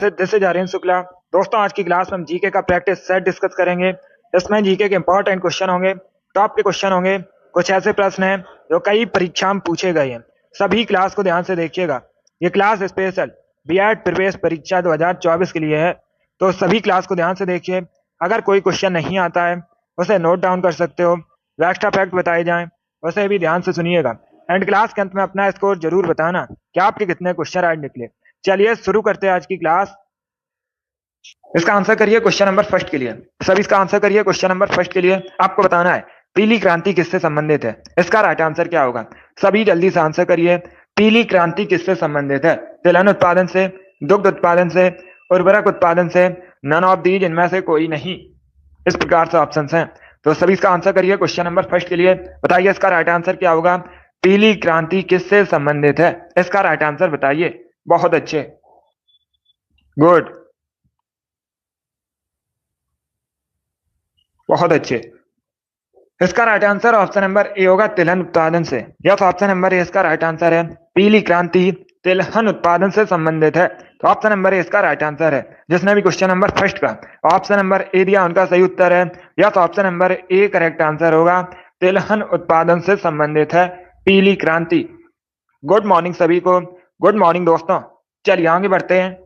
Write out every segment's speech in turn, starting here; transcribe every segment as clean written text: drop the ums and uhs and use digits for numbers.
This is Aryan Shukla. दोस्तों, आज की क्लास में हम जीके का प्रैक्टिस सेट डिस्कस करेंगे। इसमें जीके के इंपॉर्टेंट क्वेश्चन होंगे, टॉप के क्वेश्चन होंगे, कुछ ऐसे प्रश्न हैं जो कई परीक्षा में पूछे गए हैं। सभी क्लास को ध्यान से देखिएगा। ये क्लास स्पेशल बीएड प्रवेश परीक्षा 2024 के लिए है, तो सभी क्लास को ध्यान से देखिए। अगर कोई क्वेश्चन नहीं आता है उसे नोट डाउन कर सकते हो, जो एक्स्ट्रा फैक्ट बताए जाएं उसे भी ध्यान से सुनिएगा। एंड क्लास के अंत में अपना स्कोर जरूर बताना कि आपके कितने क्वेश्चन राइट निकले। चलिए शुरू करते हैं आज की क्लास। इसका आंसर करिए क्वेश्चन नंबर फर्स्ट के लिए। सब इसका आंसर करिए क्वेश्चन नंबर फर्स्ट के लिए। आपको बताना है पीली क्रांति किससे संबंधित है। इसका राइट आंसर क्या होगा? सभी जल्दी से आंसर करिए। पीली क्रांति किससे संबंधित है? तिलहन उत्पादन से, दुग्ध उत्पादन से, उर्वरक उत्पादन से, नन ऑफ दीज, इनमें से कोई नहीं। इस प्रकार से ऑप्शन हैं, तो सभी इसका आंसर करिए क्वेश्चन नंबर फर्स्ट के लिए। बताइए इसका राइट आंसर क्या होगा? पीली क्रांति किससे संबंधित है? इसका राइट आंसर बताइए। बहुत अच्छे, गुड, बहुत अच्छे। इसका right answer option number A होगा, तिलहन उत्पादन से। या तो ऑप्शन नंबर ए इसका राइट आंसर है। पीली क्रांति तिलहन उत्पादन से संबंधित है, तो ऑप्शन नंबर ए इसका राइट आंसर है। जिसने भी क्वेश्चन नंबर फर्स्ट का ऑप्शन नंबर ए दिया उनका सही उत्तर है। या तो option number A correct answer होगा, तिलहन उत्पादन से संबंधित है पीली क्रांति। गुड मॉर्निंग सभी को, गुड मॉर्निंग दोस्तों। चलिए आगे बढ़ते हैं।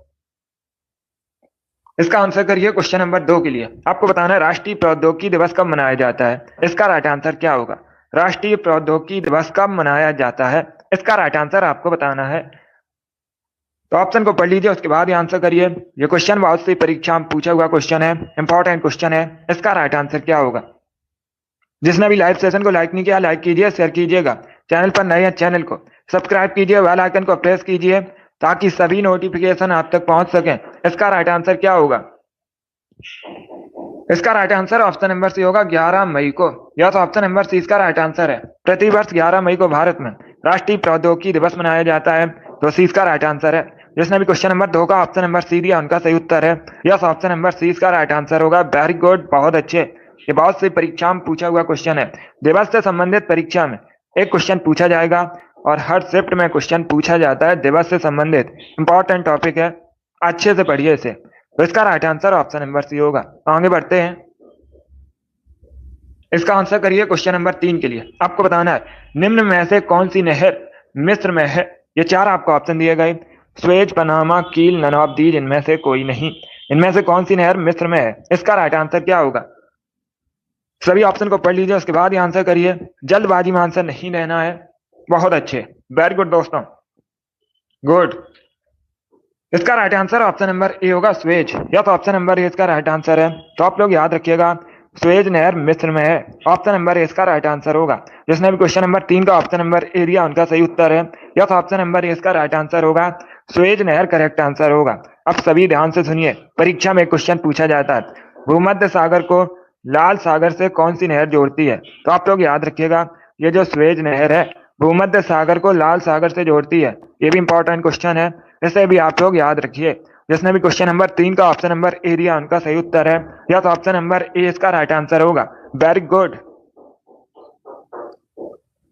इसका आंसर करिए क्वेश्चन नंबर 2 के लिए। आपको बताना है राष्ट्रीय प्रौद्योगिकी दिवस कब मनाया जाता है। इसका राइट आंसर क्या होगा? राष्ट्रीय प्रौद्योगिकी दिवस कब मनाया जाता है? इसका राइट आंसर आपको बताना है। तो ऑप्शन को पढ़ लीजिए, उसके बाद ही आंसर करिए। ये क्वेश्चन बहुत सी परीक्षा में पूछा हुआ क्वेश्चन है, इंपॉर्टेंट क्वेश्चन है। इसका राइट आंसर क्या होगा? जिसने भी लाइव सेशन को लाइक नहीं किया, लाइक कीजिए, शेयर कीजिएगा। चैनल पर नए हैं, चैनल को सब्सक्राइब कीजिए, बेल आइकन को प्रेस कीजिए ताकि सभी नोटिफिकेशन आप तक पहुंच सके। इसका राइट आंसर क्या होगा? इसका right answer option number C होगा, 11 मई को। या तो ऑप्शन नंबर सी इसका राइट आंसर है। प्रतिवर्ष 11 मई को भारत में राष्ट्रीय प्रौद्योगिकी दिवस मनाया जाता है, तो सी इसका राइट आंसर है। जिसने भी क्वेश्चन नंबर 2 का ऑप्शन नंबर सी दिया उनका सही उत्तर है। यस, ऑप्शन नंबर सी इसका राइट आंसर होगा। वेरी गुड, बहुत अच्छे। ये बहुत सी परीक्षा में पूछा हुआ क्वेश्चन है। दिवस से संबंधित परीक्षा में एक क्वेश्चन पूछा जाएगा और हर शिफ्ट में क्वेश्चन पूछा जाता है दिवस से संबंधित। इंपॉर्टेंट टॉपिक है, अच्छे से पढ़िए इसे। तो इसका right answer option number C होगा। आगे बढ़ते हैं। इसका आंसर करिए क्वेश्चन नंबर 3 के लिए। आपको बताना है निम्न में से कौन सी नहर मिस्र में है। ये 4 आपको ऑप्शन दिए गए, स्वेज, पनामा, कील, नन ऑफ दीज, इनमें से कोई नहीं। इनमें से कौन सी नहर मिस्र में है? इसका राइट आंसर क्या होगा? सभी ऑप्शन को पढ़ लीजिए, उसके बाद ही आंसर करिए। जल्दबाजी में आंसर नहीं देना है। बहुत अच्छे, वेरी गुड दोस्तों, गुड। इसका right answer option number A होगा, स्वेज। या तो ऑप्शन नंबर ए इसका राइट आंसर है। तो आप लोग याद रखिएगा, स्वेज नहर मिस्र में है। ऑप्शन नंबर ए इसका राइट आंसर होगा। जिसने भी क्वेश्चन नंबर 3 का ऑप्शन नंबर ए दिया उनका सही उत्तर है। या तो ऑप्शन नंबर ए इसका राइट आंसर होगा, स्वेज नहर करेक्ट आंसर होगा। अब सभी ध्यान से सुनिए, परीक्षा में एक क्वेश्चन पूछा जाता है, भूमध्य सागर को लाल सागर से कौन सी नहर जोड़ती है। तो आप लोग याद रखिएगा, ये जो स्वेज नहर है भूमध्य सागर को लाल सागर से जोड़ती है। ये भी इंपॉर्टेंट क्वेश्चन है, इसे भी आप लोग याद रखिए। जिसने भी क्वेश्चन नंबर 3 का ऑप्शन नंबर ए दिया उनका सही उत्तर है। या तो ऑप्शन नंबर ए इसका राइट आंसर होगा। Very good.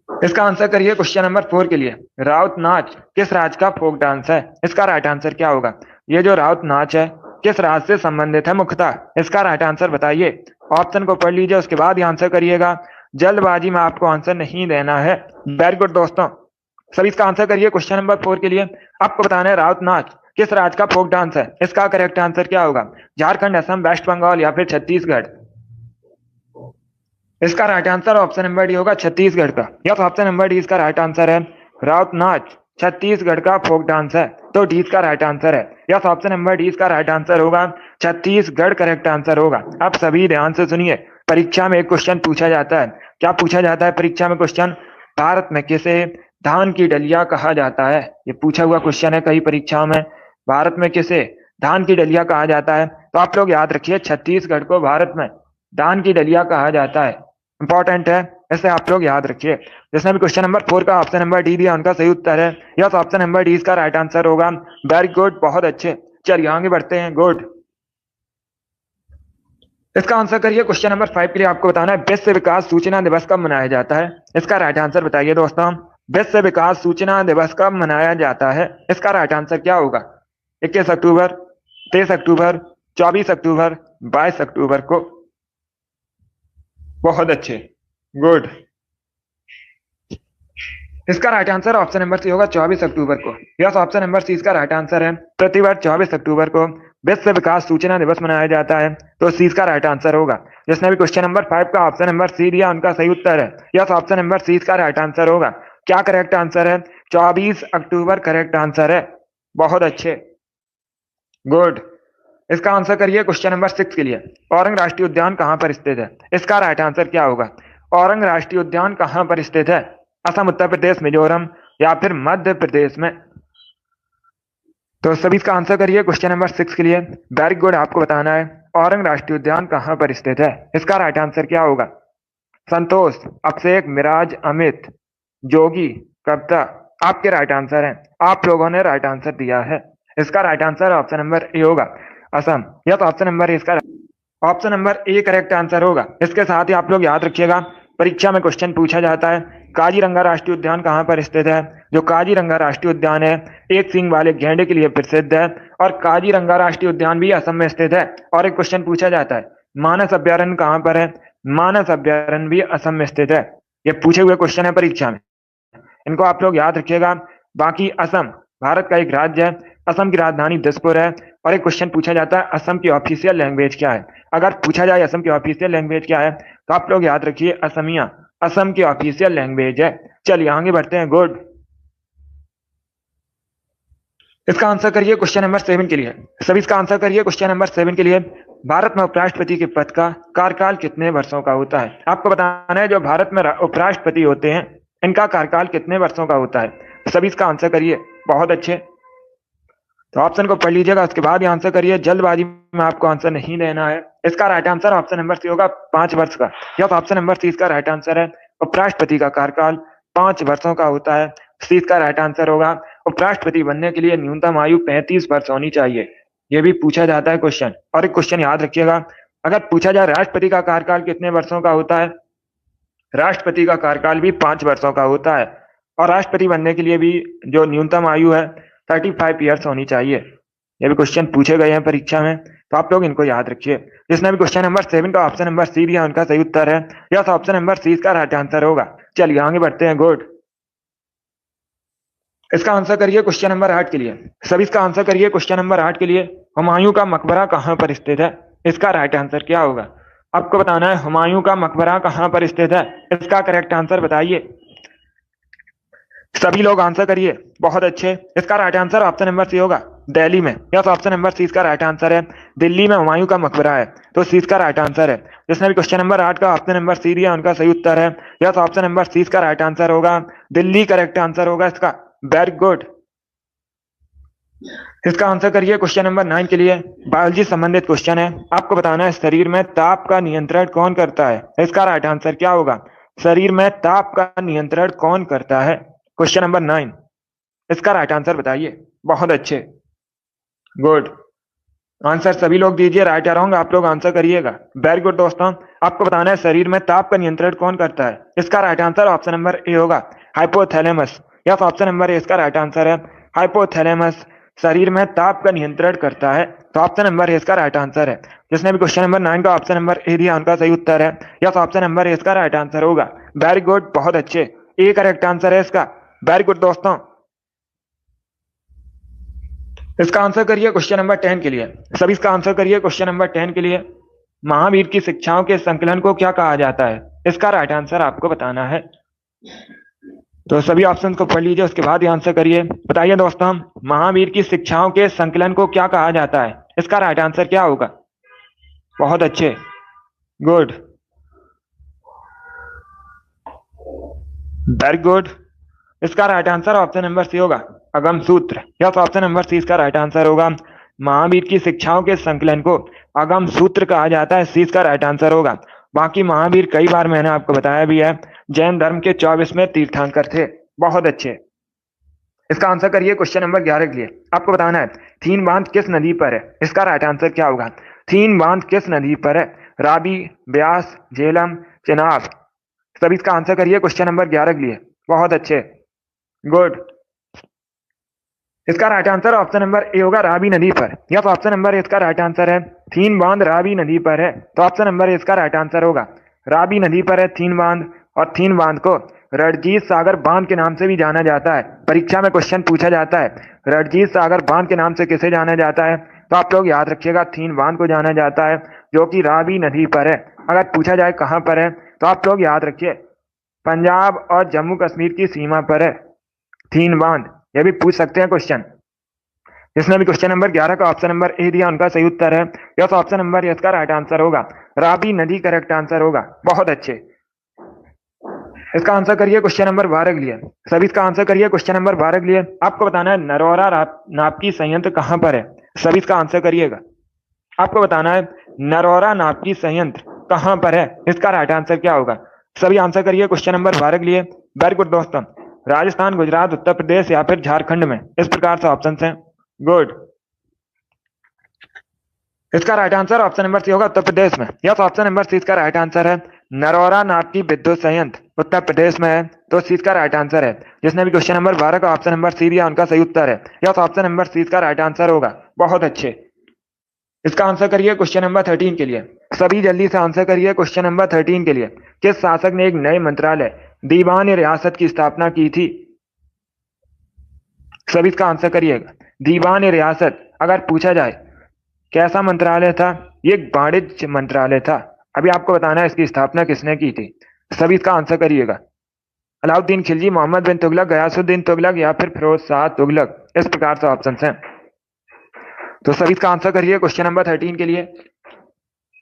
इसका आंसर करिए क्वेश्चन नंबर 4 के लिए। राउत नाच किस राज्य का फोक डांस है? इसका राइट आंसर क्या होगा? ये जो राउत नाच है किस राज्य से संबंधित है मुख्यतः? इसका राइट आंसर बताइए। ऑप्शन को पढ़ लीजिए, उसके बाद ही आंसर करिएगा। जल्दबाजी में आपको आंसर नहीं देना है। वेरी गुड दोस्तों, सभी इसका आंसर करिए क्वेश्चन नंबर 4 के लिए। आपको बताना है राउत नाच किस राज्य का फोक डांस है। इसका करेक्ट आंसर क्या होगा? झारखंड, असम, वेस्ट बंगाल या फिर छत्तीसगढ़। इसका right answer option number D होगा, छत्तीसगढ़ का। या तो ऑप्शन नंबर डी इसका राइट आंसर है। राउत नाच छत्तीसगढ़ का फोक डांस है, तो डी इसका राइट आंसर है। या तो ऑप्शन नंबर डी इसका राइट आंसर होगा, छत्तीसगढ़ करेक्ट आंसर होगा। अब सभी ध्यान से सुनिए, परीक्षा में एक क्वेश्चन पूछा जाता है। क्या पूछा जाता है परीक्षा में क्वेश्चन? भारत में किसे धान की डलिया कहा जाता है? ये पूछा हुआ क्वेश्चन है कई परीक्षाओं में। भारत में किसे धान की डलिया कहा जाता है? तो आप लोग याद रखिए, छत्तीसगढ़ को भारत में धान की डलिया कहा जाता है। इंपॉर्टेंट है, इसे आप लोग याद रखिए। जिसने भी क्वेश्चन नंबर 4 का ऑप्शन नंबर डी दिया उनका सही उत्तर है। या तो ऑप्शन नंबर डी इसका राइट आंसर होगा। वेरी गुड, बहुत अच्छे। चलिए आगे बढ़ते हैं, गुड। इसका आंसर करिए क्वेश्चन नंबर 5 के लिए। आपको बताना है विश्व विकास सूचना दिवस कब मनाया जाता है। इसका राइट आंसर बताइए दोस्तों। विश्व विकास सूचना दिवस कब मनाया जाता है? इसका राइट आंसर क्या होगा? 21 अक्टूबर, 23 अक्टूबर, 24 अक्टूबर, 22 अक्टूबर को। बहुत अच्छे, गुड। इसका right answer option number C होगा 24 अक्टूबर को। यस, ऑप्शन नंबर सी इसका राइट आंसर है। प्रतिवर्ष 24 अक्टूबर को विश्व विकास सूचना दिवस मनाया जाता है, तो सी इसका राइट आंसर होगा। जिसने भी क्वेश्चन नंबर 5 का ऑप्शन नंबर सी दिया उनका सही उत्तर है। यस, ऑप्शन नंबर सी इसका राइट आंसर होगा। क्या करेक्ट आंसर है? 24 अक्टूबर करेक्ट आंसर है। बहुत अच्छे, गुड। इसका आंसर करिए क्वेश्चन नंबर 6 के लिए। औरंग राष्ट्रीय उद्यान कहां पर स्थित है? इसका राइट आंसर क्या होगा? औरंग राष्ट्रीय उद्यान कहां पर स्थित है? असम, उत्तर प्रदेश, मिजोरम या फिर मध्य प्रदेश में? तो सभी इसका आंसर करिए क्वेश्चन नंबर 6 के लिए। वेरी गुड, आपको बताना है औरंग राष्ट्रीय उद्यान कहां पर स्थित है। इसका राइट आंसर क्या होगा? संतोष, अभिषेक, मिराज, अमित, जोगी, कविता, आपके राइट आंसर हैं। आप लोगों ने राइट आंसर दिया है। इसका right answer option number A होगा, असम। यह तो ऑप्शन नंबर ए इसका option number A correct answer होगा। इसके साथ ही आप लोग याद रखिएगा, परीक्षा में क्वेश्चन पूछा जाता है काजीरंगा राष्ट्रीय उद्यान कहां पर स्थित है। जो काजीरंगा राष्ट्रीय उद्यान है एक सींग वाले गैंडे के लिए प्रसिद्ध है, और काजीरंगा राष्ट्रीय उद्यान भी असम में स्थित है। और एक क्वेश्चन पूछा जाता है मानस अभ्यारण्य कहां पर है। मानस अभ्यारण्य भी असम में स्थित है। ये पूछे हुए क्वेश्चन है परीक्षा में, इनको आप लोग याद रखिएगा। बाकी असम भारत का एक राज्य है, असम की राजधानी दिसपुर है। और एक क्वेश्चन पूछा जाता है असम की ऑफिशियल लैंग्वेज क्या है। अगर पूछा जाए असम की ऑफिशियल लैंग्वेज क्या है तो आप लोग याद रखिए असमिया असम की ऑफिशियल लैंग्वेज है। चलिए आगे बढ़ते हैं, गुड। इसका आंसर करिए क्वेश्चन नंबर 7 के लिए। सभी इसका आंसर करिए क्वेश्चन नंबर 7 के लिए। भारत में उपराष्ट्रपति के पद का कार्यकाल कितने वर्षों का होता है? आपको बताना है जो भारत में उपराष्ट्रपति होते हैं इनका कार्यकाल कितने वर्षों का होता है। सभी इसका आंसर करिए। बहुत अच्छे, तो ऑप्शन को पढ़ लीजिएगा, उसके बाद ही आंसर करिए। जल्दबाजी में आपको आंसर नहीं देना है। इसका right answer option number C होगा 5 वर्ष का। यह ऑप्शन नंबर सी इसका राइट आंसर है। उपराष्ट्रपति का कार्यकाल 5 वर्षों का होता है। सी इसका राइट आंसर होगा। उपराष्ट्रपति बनने के लिए न्यूनतम आयु 35 वर्ष होनी चाहिए। यह भी पूछा जाता है क्वेश्चन। और एक क्वेश्चन याद रखिएगा, अगर पूछा जाए राष्ट्रपति का कार्यकाल कितने वर्षों का होता है, राष्ट्रपति का कार्यकाल भी 5 वर्षों का होता है। और राष्ट्रपति बनने के लिए भी जो न्यूनतम आयु है 35 ईयर्स होनी चाहिए। ये भी क्वेश्चन पूछे गए हैं परीक्षा में, तो आप लोग इनको याद रखिए। जिसने भी क्वेश्चन नंबर 7 का ऑप्शन नंबर सी दिया उनका सही उत्तर है। यस, ऑप्शन नंबर सी इसका राइट आंसर होगा। चलिए आगे बढ़ते हैं, गुड। इसका आंसर करिए क्वेश्चन नंबर 8 के लिए। सभी इसका आंसर करिए क्वेश्चन नंबर 8 के लिए। हुमायूं का मकबरा कहां पर स्थित है? इसका राइट आंसर क्या होगा? आपको बताना है हुमायूं का मकबरा कहां पर स्थित है। इसका करेक्ट आंसर बताइए। सभी लोग आंसर करिए। बहुत अच्छे, इसका right answer option number C होगा, दिल्ली में। यस, ऑप्शन नंबर सी इसका राइट आंसर है। दिल्ली में हुमायूं का मकबरा है, तो सी इसका राइट आंसर है। जिसने भी क्वेश्चन नंबर 8 का ऑप्शन नंबर सी दिया उनका सही उत्तर है। यस, ऑप्शन नंबर सी इसका राइट आंसर होगा। दिल्ली करेक्ट आंसर होगा इसका। Very good. इसका आंसर करिए क्वेश्चन नंबर 9 के लिए। बायोलॉजी संबंधित क्वेश्चन है। आपको बताना है शरीर में ताप का नियंत्रण कौन करता है। इसका राइट आंसर क्या होगा? शरीर में ताप का नियंत्रण कौन करता है? क्वेश्चन नंबर 9, इसका राइट आंसर बताइए। बहुत अच्छे, गुड। आंसर सभी लोग दीजिए, राइट या रॉन्ग आप लोग आंसर करिएगा। वेरी गुड दोस्तों, आपको बताना है शरीर में ताप का नियंत्रण कौन करता है। इसका right answer option number A होगा, hypothalamus. Yes, option number A इसका राइट आंसर है। हाइपोथैलेमस शरीर में ताप का नियंत्रण करता है, तो ऑप्शन नंबर ए इसका राइट आंसर है। जिसने भी क्वेश्चन नंबर 9 का ऑप्शन नंबर ए दिया उनका सही उत्तर है। यस, ऑप्शन नंबर ए इसका राइट आंसर होगा। वेरी गुड, बहुत अच्छे, ए करेक्ट आंसर है इसका। वेरी गुड दोस्तों। इसका आंसर करिए क्वेश्चन नंबर 10 के लिए। सभी इसका आंसर करिए क्वेश्चन नंबर 10 के लिए। महावीर की शिक्षाओं के संकलन को क्या कहा जाता है? इसका राइट आंसर आपको बताना है। तो सभी ऑप्शन को पढ़ लीजिए, उसके बाद ही आंसर करिए। बताइए दोस्तों, महावीर की शिक्षाओं के संकलन को क्या कहा जाता है? इसका राइट आंसर क्या होगा? बहुत अच्छे, गुड, वेरी गुड। इसका right answer option number C होगा, अगम सूत्र। यस, ऑप्शन नंबर सी इसका राइट आंसर होगा। महावीर की शिक्षाओं के संकलन को अगम सूत्र कहा जाता है, सी इसका राइट आंसर होगा। बाकी महावीर कई बार मैंने आपको बताया भी है जैन धर्म के 24वें तीर्थंकर थे। बहुत अच्छे। इसका आंसर करिए क्वेश्चन नंबर 11 के लिए। आपको बताना है थीन बांध किस नदी पर है। इसका राइट आंसर क्या होगा? थीन बांध किस नदी पर है? रावी, ब्यास, झेलम, चेनाब। सभी इसका आंसर करिए क्वेश्चन नंबर 11 के लिए। बहुत अच्छे, गुड। इसका right answer option number A होगा, रावी नदी पर। या तो ऑप्शन नंबर ए इसका राइट आंसर है। थीन बांध रावी नदी पर है, तो ऑप्शन नंबर ए इसका राइट आंसर होगा। रावी नदी पर है थीन बांध, और थीन बांध को रणजीत सागर बांध के नाम से भी जाना जाता है। परीक्षा में क्वेश्चन पूछा जाता है, रणजीत सागर बांध के नाम से किसे जाना जाता है, तो आप लोग याद रखिएगा थीन बांध को जाना जाता है, जो कि रावी नदी पर है। अगर पूछा जाए कहां पर है, तो आप लोग याद रखिए पंजाब और जम्मू कश्मीर की सीमा पर है थीन बांध। यह भी पूछ सकते हैं क्वेश्चन। जिसने भी क्वेश्चन नंबर 11 का ऑप्शन नंबर ए दिया उनका सही उत्तर है। यह तो ऑप्शन नंबर इसका राइट आंसर होगा, रावी नदी करेक्ट आंसर होगा। बहुत अच्छे। इसका आंसर करिए क्वेश्चन नंबर 12 के लिए। सभी इसका आंसर करिए क्वेश्चन नंबर 12 के लिए। आपको बताना है नरौरा नापकी संयंत्र कहां पर है। सभी इसका आंसर करिएगा। आपको बताना है नरौरा नापकी संयंत्र कहां पर है, इसका राइट आंसर क्या होगा। सभी आंसर करिए क्वेश्चन नंबर 12 के लिए। वेरी गुड दोस्तों। राजस्थान, गुजरात, उत्तर प्रदेश या फिर झारखंड में, इस प्रकार से ऑप्शन है। गुड। इसका right answer option number C होगा, उत्तर प्रदेश में। यस, ऑप्शन नंबर सी इसका राइट आंसर है। नरौरा नापकी विद्युत संयंत्र उत्तर प्रदेश में है, तो सी इसका राइट आंसर है। जिसने भी क्वेश्चन नंबर 12 का ऑप्शन नंबर सी दिया उनका सही उत्तर है। यस, ऑप्शन नंबर सी इसका राइट आंसर होगा। बहुत अच्छे। इसका आंसर करिए क्वेश्चन नंबर 13 के लिए। सभी जल्दी से आंसर करिए क्वेश्चन नंबर 13 के लिए। किस शासक ने एक नए मंत्रालय दीवान रियासत की स्थापना की थी। सभी इसका आंसर करिएगा। दीवान रियासत अगर पूछा जाए कैसा मंत्रालय था, ये वाणिज्य मंत्रालय था। अभी आपको बताना है इसकी स्थापना किसने की थी। सभी इसका आंसर करिएगा। अलाउद्दीन खिलजी, मोहम्मद बिन तुगलक, गयासुद्दीन तुगलक या फिर फिरोज शाह तुगलक, इस प्रकार से ऑप्शन हैं। तो सभी इसका आंसर करिए क्वेश्चन नंबर 13 के लिए।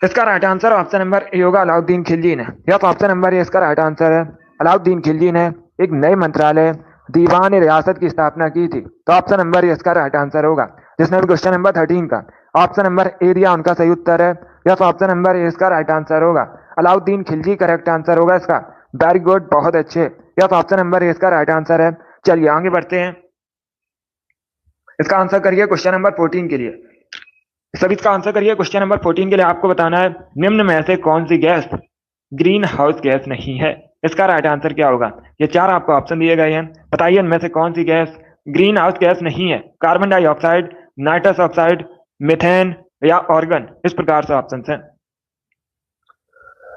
इसका right answer option number A होगा, अलाउद्दीन खिलजी ने। यह तो ऑप्शन नंबर ए इसका राइट आंसर है। अलाउद्दीन खिलजी ने एक नए मंत्रालय दीवान रियासत की स्थापना की थी, तो ऑप्शन नंबर ए इसका राइट आंसर होगा। जिसने भी क्वेश्चन नंबर 13 का ऑप्शन नंबर ए दिया उनका सही उत्तर है। यह तो ऑप्शन नंबर ए इसका राइट आंसर होगा। अलाउद्दीन खिलजी करेक्ट आंसर होगा इसका। वेरी गुड, बहुत अच्छे। यह तो ऑप्शन नंबर ए इसका राइट आंसर है। चलिए आगे बढ़ते हैं। इसका आंसर करिए क्वेश्चन नंबर 14 के लिए। सभी इसका आंसर करिए क्वेश्चन नंबर 14 के लिए। आपको बताना है निम्न में से कौन सी गैस ग्रीन हाउस गैस नहीं है। इसका राइट आंसर क्या होगा। ये चार आपको ऑप्शन दिए गए हैं, बताइए इनमें से कौन सी गैस ग्रीन हाउस गैस नहीं है। Carbon dioxide, nitrous oxide, methane या ऑर्गन, इस प्रकार से ऑप्शन हैं।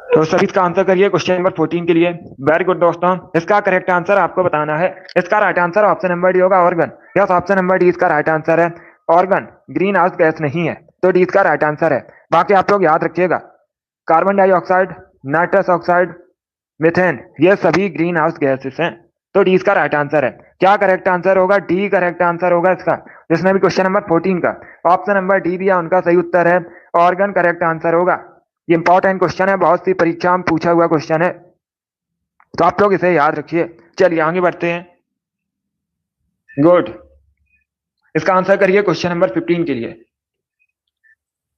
तो सभी इसका आंसर करिए क्वेश्चन नंबर 14 के लिए। वेरी गुड दोस्तों। इसका करेक्ट आंसर आपको बताना है। इसका right answer option number D होगा, argon. Yes, option number D इसका राइट आंसर है। ऑर्गन ग्रीन हाउस गैस नहीं है, तो डी इसका राइट आंसर है। बाकी आप लोग याद रखिएगा carbon dioxide, nitrous oxide, methane, ये सभी ग्रीन हाउस गैसेस हैं, तो डी इसका राइट आंसर है। क्या करेक्ट आंसर होगा। डी करेक्ट आंसर होगा इसका। जिसने भी क्वेश्चन नंबर 14 का ऑप्शन नंबर डी दिया उनका सही उत्तर है। ऑर्गन करेक्ट आंसर होगा। ये इंपॉर्टेंट क्वेश्चन है, बहुत सी परीक्षा में पूछा हुआ क्वेश्चन है, तो आप लोग इसे याद रखिए। चलिए आगे बढ़ते हैं। गुड। इसका आंसर करिए क्वेश्चन नंबर 15 के लिए।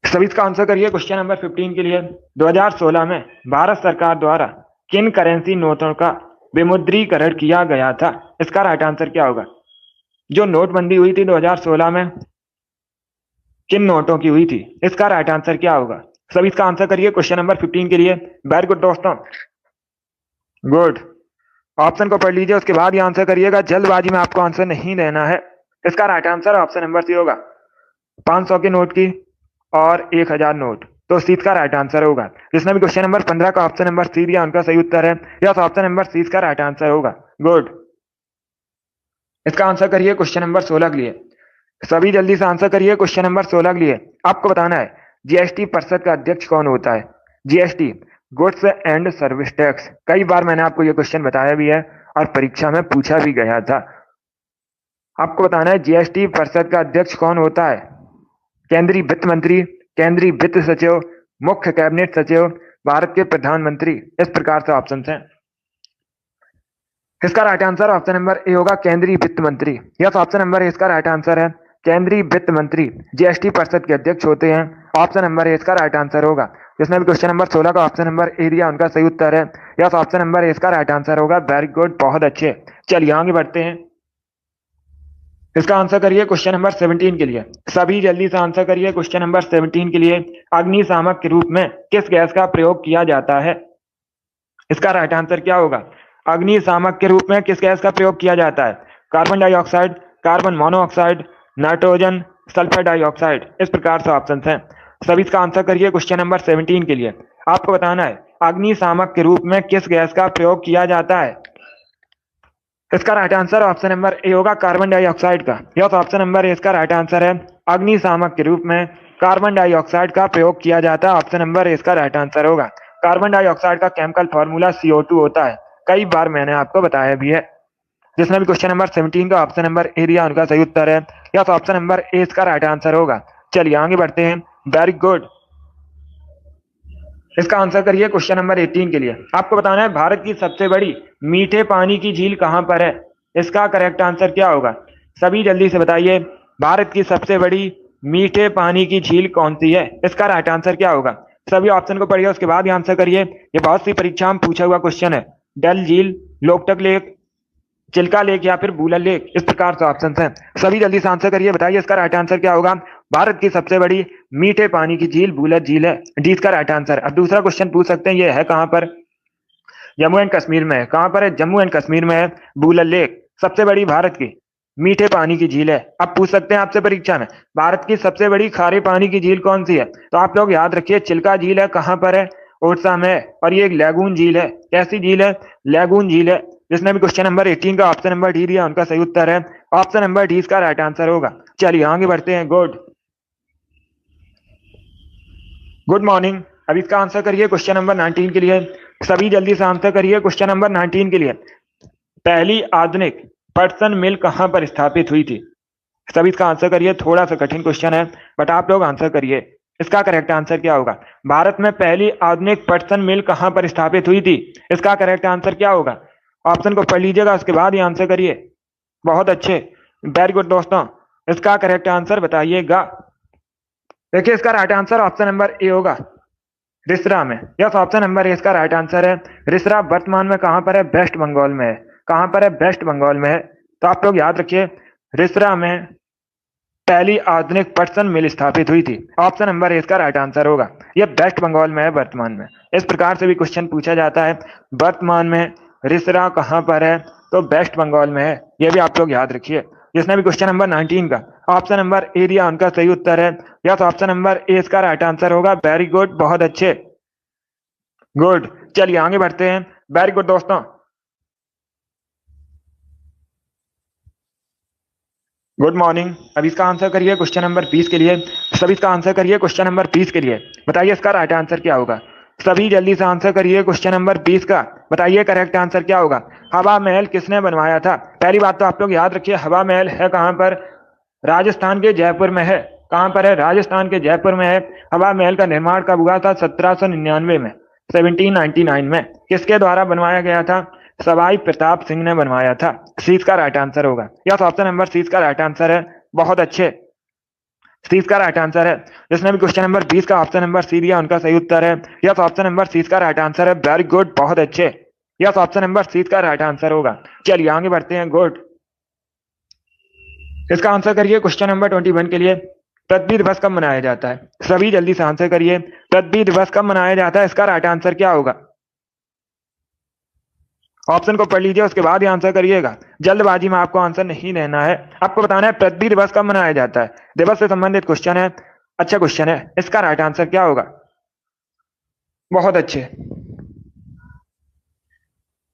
सभी इसका आंसर करिए क्वेश्चन नंबर 15 के लिए। 2016 में भारत सरकार द्वारा किन करेंसी नोटों का विमुद्रीकरण किया गया था। इसका राइट आंसर क्या होगा। जो नोटबंदी हुई थी 2016 में, किन नोटों की हुई थी, इसका राइट आंसर क्या होगा। सभी इसका आंसर करिए क्वेश्चन नंबर 15 के लिए। वेरी गुड दोस्तों। गुड। ऑप्शन को पढ़ लीजिए, उसके बाद ही आंसर करिएगा। जल्दबाजी में आपको आंसर नहीं देना है। इसका right answer option number C होगा, 500 के नोट की और 1000 नोट, तो सी का राइट आंसर होगा। जिसने भी क्वेश्चन नंबर 15 का ऑप्शन नंबर सी दिया उनका सही उत्तर है। यस, ऑप्शन नंबर सी का राइट आंसर होगा। गुड। इसका आंसर करिए क्वेश्चन नंबर 16 के लिए। सभी जल्दी से आंसर करिए क्वेश्चन नंबर 16 के लिए। आपको बताना है जीएसटी परिषद का अध्यक्ष कौन होता है। GST, goods and service tax. कई बार मैंने आपको यह क्वेश्चन बताया भी है और परीक्षा में पूछा भी गया था। आपको बताना है जीएसटी परिषद का अध्यक्ष कौन होता है। केंद्रीय वित्त मंत्री, केंद्रीय वित्त सचिव, मुख्य कैबिनेट सचिव, भारत के प्रधानमंत्री, इस प्रकार से ऑप्शन हैं। इसका right answer option number A होगा, केंद्रीय वित्त मंत्री। यस, ऑप्शन नंबर ए इसका राइट आंसर है। केंद्रीय वित्त मंत्री जीएसटी परिषद के अध्यक्ष होते हैं। ऑप्शन नंबर ए इसका राइट आंसर होगा। जिसने भी क्वेश्चन नंबर 16 का ऑप्शन नंबर ए दिया उनका सही उत्तर है। यस, ऑप्शन नंबर ए इसका राइट आंसर होगा। वेरी गुड, बहुत अच्छे। चलिए आगे बढ़ते हैं। इसका आंसर करिए क्वेश्चन नंबर 17 के लिए। सभी जल्दी से आंसर करिए क्वेश्चन नंबर 17 के लिए। अग्निशामक के रूप में किस गैस का प्रयोग किया जाता है। इसका राइट आंसर क्या होगा। अग्निशामक के रूप में किस गैस का प्रयोग किया जाता है। Carbon dioxide, carbon monoxide, nitrogen, sulphur dioxide. इस प्रकार से ऑप्शन हैं। सभी इसका आंसर करिए क्वेश्चन नंबर 17 के लिए। आपको बताना है अग्निशामक के रूप में किस गैस का प्रयोग किया जाता है। इसका right answer option number A होगा, कार्बन डाइऑक्साइड का। यह ऑप्शन नंबर ए इसका राइट आंसर है। अग्निशामक के रूप में कार्बन डाइऑक्साइड का प्रयोग किया जाता है। ऑप्शन नंबर ए इसका राइट आंसर होगा। कार्बन डाइऑक्साइड का केमिकल फॉर्मूला CO2 होता है। कई बार मैंने आपको बताया भी है। जिसने भी क्वेश्चन नंबर 17 का ऑप्शन नंबर ए दिया उनका सही उत्तर है। यह ऑप्शन नंबर ए इसका राइट आंसर होगा। चलिए आगे बढ़ते हैं। Very good. इसका आंसर करिए क्वेश्चन नंबर 18 के लिए। आपको बताना है भारत की सबसे बड़ी मीठे पानी की झील कहां पर है। इसका करेक्ट आंसर क्या होगा, सभी जल्दी से बताइए। भारत की सबसे बड़ी मीठे पानी की झील कौन सी है। इसका राइट आंसर क्या होगा। सभी ऑप्शन को पढ़िए, उसके बाद ही आंसर करिए। ये बहुत सी परीक्षा में पूछा हुआ क्वेश्चन है। डल झील, लोकटक लेक, चिल्का लेक या फिर बूलर लेक। इस प्रकार से ऑप्शन हैं। सभी जल्दी से आंसर करिए, बताइए इसका राइट आंसर क्या होगा। भारत की सबसे बड़ी मीठे पानी की झील बूलर झील है, डी इसका राइट आंसर। अब दूसरा क्वेश्चन पूछ सकते हैं, ये है कहां पर। जम्मू एंड कश्मीर में है। कहां पर है, जम्मू एंड कश्मीर में है। बूलर लेक सबसे बड़ी भारत की मीठे पानी की झील है। अब पूछ सकते हैं आपसे परीक्षा में, भारत की सबसे बड़ी खारे पानी की झील कौन सी है। तो आप लोग याद रखिए, चिल्का झील है। कहां पर है, ओडिशा में है। और ये एक लैगून झील है। कैसी झील है, लैगून झील है। जिसने भी क्वेश्चन नंबर 18 का ऑप्शन नंबर डी दिया उनका सही उत्तर है। ऑप्शन नंबर डी इसका राइट आंसर होगा। चलिए आगे बढ़ते हैं। Good morning. अब इसका आंसर करिए क्वेश्चन नंबर 19 के लिए। सभी जल्दी से आंसर करिए क्वेश्चन नंबर 19 के लिए। पहली आधुनिक पटसन मिल कहां पर स्थापित हुई थी। सभी इसका आंसर करिए। थोड़ा सा कठिन क्वेश्चन है, बट आप लोग आंसर करिए। इसका करेक्ट आंसर क्या होगा। भारत में पहली आधुनिक पटसन मिल कहां पर स्थापित हुई थी। इसका करेक्ट आंसर क्या होगा। ऑप्शन को पढ़ लीजिएगा, उसके बाद ही आंसर करिए। बहुत अच्छे, वेरी गुड दोस्तों। इसका करेक्ट आंसर बताइएगा। देखिए इसका right answer option number A होगा, रिसरा में। यस, ऑप्शन नंबर ए इसका राइट आंसर है। रिसरा वर्तमान में कहां पर है, वेस्ट बंगाल में है। कहां पर है, वेस्ट बंगाल में है। तो आप लोग याद रखिए, रिसरा में पहली आधुनिक पटसन मिल स्थापित हुई थी। ऑप्शन नंबर ए इसका राइट आंसर होगा। यह वेस्ट बंगाल में है वर्तमान में। इस प्रकार से भी क्वेश्चन पूछा जाता है, वर्तमान में रिसरा कहां पर है, तो वेस्ट बंगाल में है। यह भी आप लोग याद रखिए। जिसने भी क्वेश्चन नंबर 19 का ऑप्शन नंबर ए दिया उनका सही उत्तर है। यस, ऑप्शन नंबर ए इसका राइट आंसर होगा। वेरी गुड, बहुत अच्छे, गुड। चलिए आगे बढ़ते हैं। वेरी गुड दोस्तों। Good morning. अब इसका आंसर करिए क्वेश्चन नंबर 20 के लिए। सभी इसका आंसर करिए क्वेश्चन नंबर 20 के लिए। बताइए इसका राइट आंसर क्या होगा। सभी जल्दी से आंसर करिए क्वेश्चन नंबर 20 का। बताइए करेक्ट आंसर क्या होगा। हवा महल किसने बनवाया था। पहली बात तो आप लोग याद रखिए, हवा महल है कहां पर, राजस्थान के जयपुर में है। कहां पर है, राजस्थान के जयपुर में है। हवा महल का निर्माण कब हुआ था, 1799 में, 1799 में। किसके द्वारा बनवाया गया था, सवाई प्रताप सिंह ने बनवाया था। सी का राइट आंसर होगा। यस, ऑप्शन नंबर सी का राइट आंसर है। बहुत अच्छे, सी का राइट आंसर है। जिसने भी क्वेश्चन नंबर 20 का ऑप्शन नंबर सी दिया उनका सही उत्तर है। यस, ऑप्शन नंबर सी का राइट आंसर है। वेरी गुड, बहुत अच्छे। यस, ऑप्शन नंबर सी का राइट आंसर होगा। चलिए आगे बढ़ते हैं। गुड। इसका आंसर करिए क्वेश्चन नंबर 21 के लिए। पृथ्वी दिवस कब मनाया जाता है। सभी जल्दी से आंसर करिए। पृथ्वी दिवस कब मनाया जाता है, इसका राइट आंसर क्या होगा। ऑप्शन को पढ़ लीजिए, उसके बाद ही आंसर करिएगा। जल्दबाजी में आपको आंसर नहीं देना है। आपको बताना है पृथ्वी दिवस कब मनाया जाता है। दिवस से संबंधित क्वेश्चन है, अच्छा क्वेश्चन है। इसका राइट आंसर क्या होगा। बहुत अच्छे,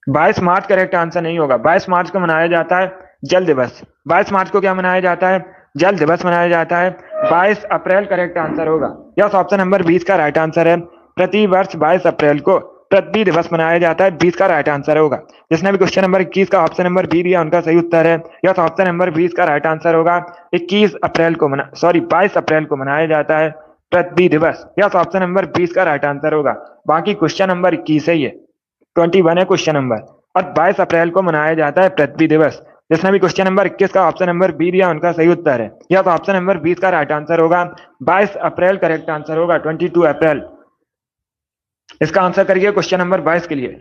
22 मार्च करेक्ट आंसर नहीं होगा। 22 मार्च को मनाया जाता है जल दिवस। 22 मार्च को क्या मनाया जाता है, जल दिवस मनाया जाता है। 22 अप्रैल करेक्ट आंसर होगा। यस, ऑप्शन नंबर 20 का राइट आंसर है। प्रति वर्ष 22 अप्रैल को पृथ्वी दिवस मनाया जाता है। 20 का राइट आंसर होगा। जिसने भी क्वेश्चन नंबर 21 का ऑप्शन नंबर बी दिया उनका सही उत्तर है। यस, ऑप्शन नंबर 20 का राइट आंसर होगा। 22 अप्रैल को मनाया जाता है पृथ्वी दिवस। यस, ऑप्शन नंबर 20 का राइट आंसर होगा। बाकी क्वेश्चन नंबर 21 है, ये 21 है क्वेश्चन नंबर, और 22 अप्रैल को मनाया जाता है पृथ्वी दिवस। जिसने भी क्वेश्चन नंबर 21 का ऑप्शन नंबर बी दिया उनका सही उत्तर है। यह तो ऑप्शन नंबर 20 का राइट आंसर होगा। 22 अप्रैल करेक्ट आंसर होगा, 22 अप्रैल। इसका आंसर करिए क्वेश्चन नंबर 22 के लिए।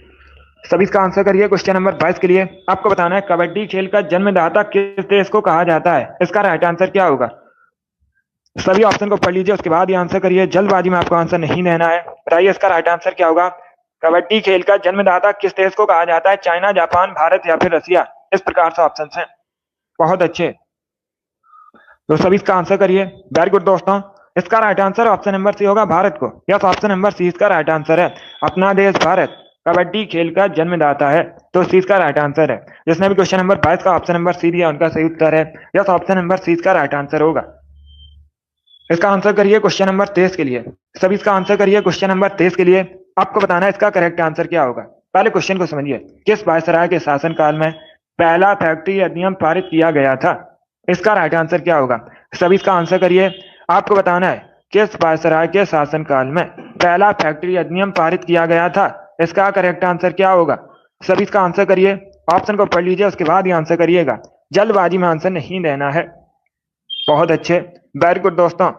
सभी इसका आंसर करिए क्वेश्चन नंबर 22 के लिए। आपको बताना है कबड्डी खेल का जन्मदाता किस देश को कहा जाता है। इसका राइट आंसर क्या होगा। सभी ऑप्शन को पढ़ लीजिए, उसके बाद ही आंसर करिए। जल्दबाजी में आपको आंसर नहीं देना है। बताइए इसका राइट आंसर क्या होगा। कबड्डी खेल का जन्मदाता किस देश को कहा जाता है, चाइना, जापान, भारत या फिर रसिया। इस प्रकार से ऑप्शन हैं। बहुत अच्छे, तो सभी इसका आंसर करिए। वेरी गुड दोस्तों, इसका right answer option number C होगा भारत को। यस, ऑप्शन नंबर सी इसका राइट आंसर है। अपना देश भारत कबड्डी खेल का जन्मदाता है, तो सी इसका राइट आंसर है। जिसने भी क्वेश्चन नंबर 22 का ऑप्शन नंबर सी दिया उनका सही उत्तर है। यस, ऑप्शन नंबर सी इसका राइट आंसर होगा। इसका आंसर करिए क्वेश्चन नंबर 23 के लिए। सभी इसका आंसर करिए क्वेश्चन नंबर 23 के लिए। आपको बताना है इसका करेक्ट आंसर क्या होगा। पहले क्वेश्चन को समझिए। किस वायसराय के शासनकाल में पहला फैक्ट्री अधिनियम पारित किया गया था? इसका राइट आंसर क्या होगा? सभी इसका आंसर करिए। आपको बताना है किस वायसराय के शासनकाल में पहला फैक्ट्री अधिनियम पारित किया गया था? इसका करेक्ट आंसर क्या होगा? सभी इसका आंसर करिए। ऑप्शन को पढ़ लीजिए, उसके बाद ही आंसर करिएगा। जल्दबाजी में आंसर नहीं देना है। बहुत अच्छे, वेरी गुड दोस्तों।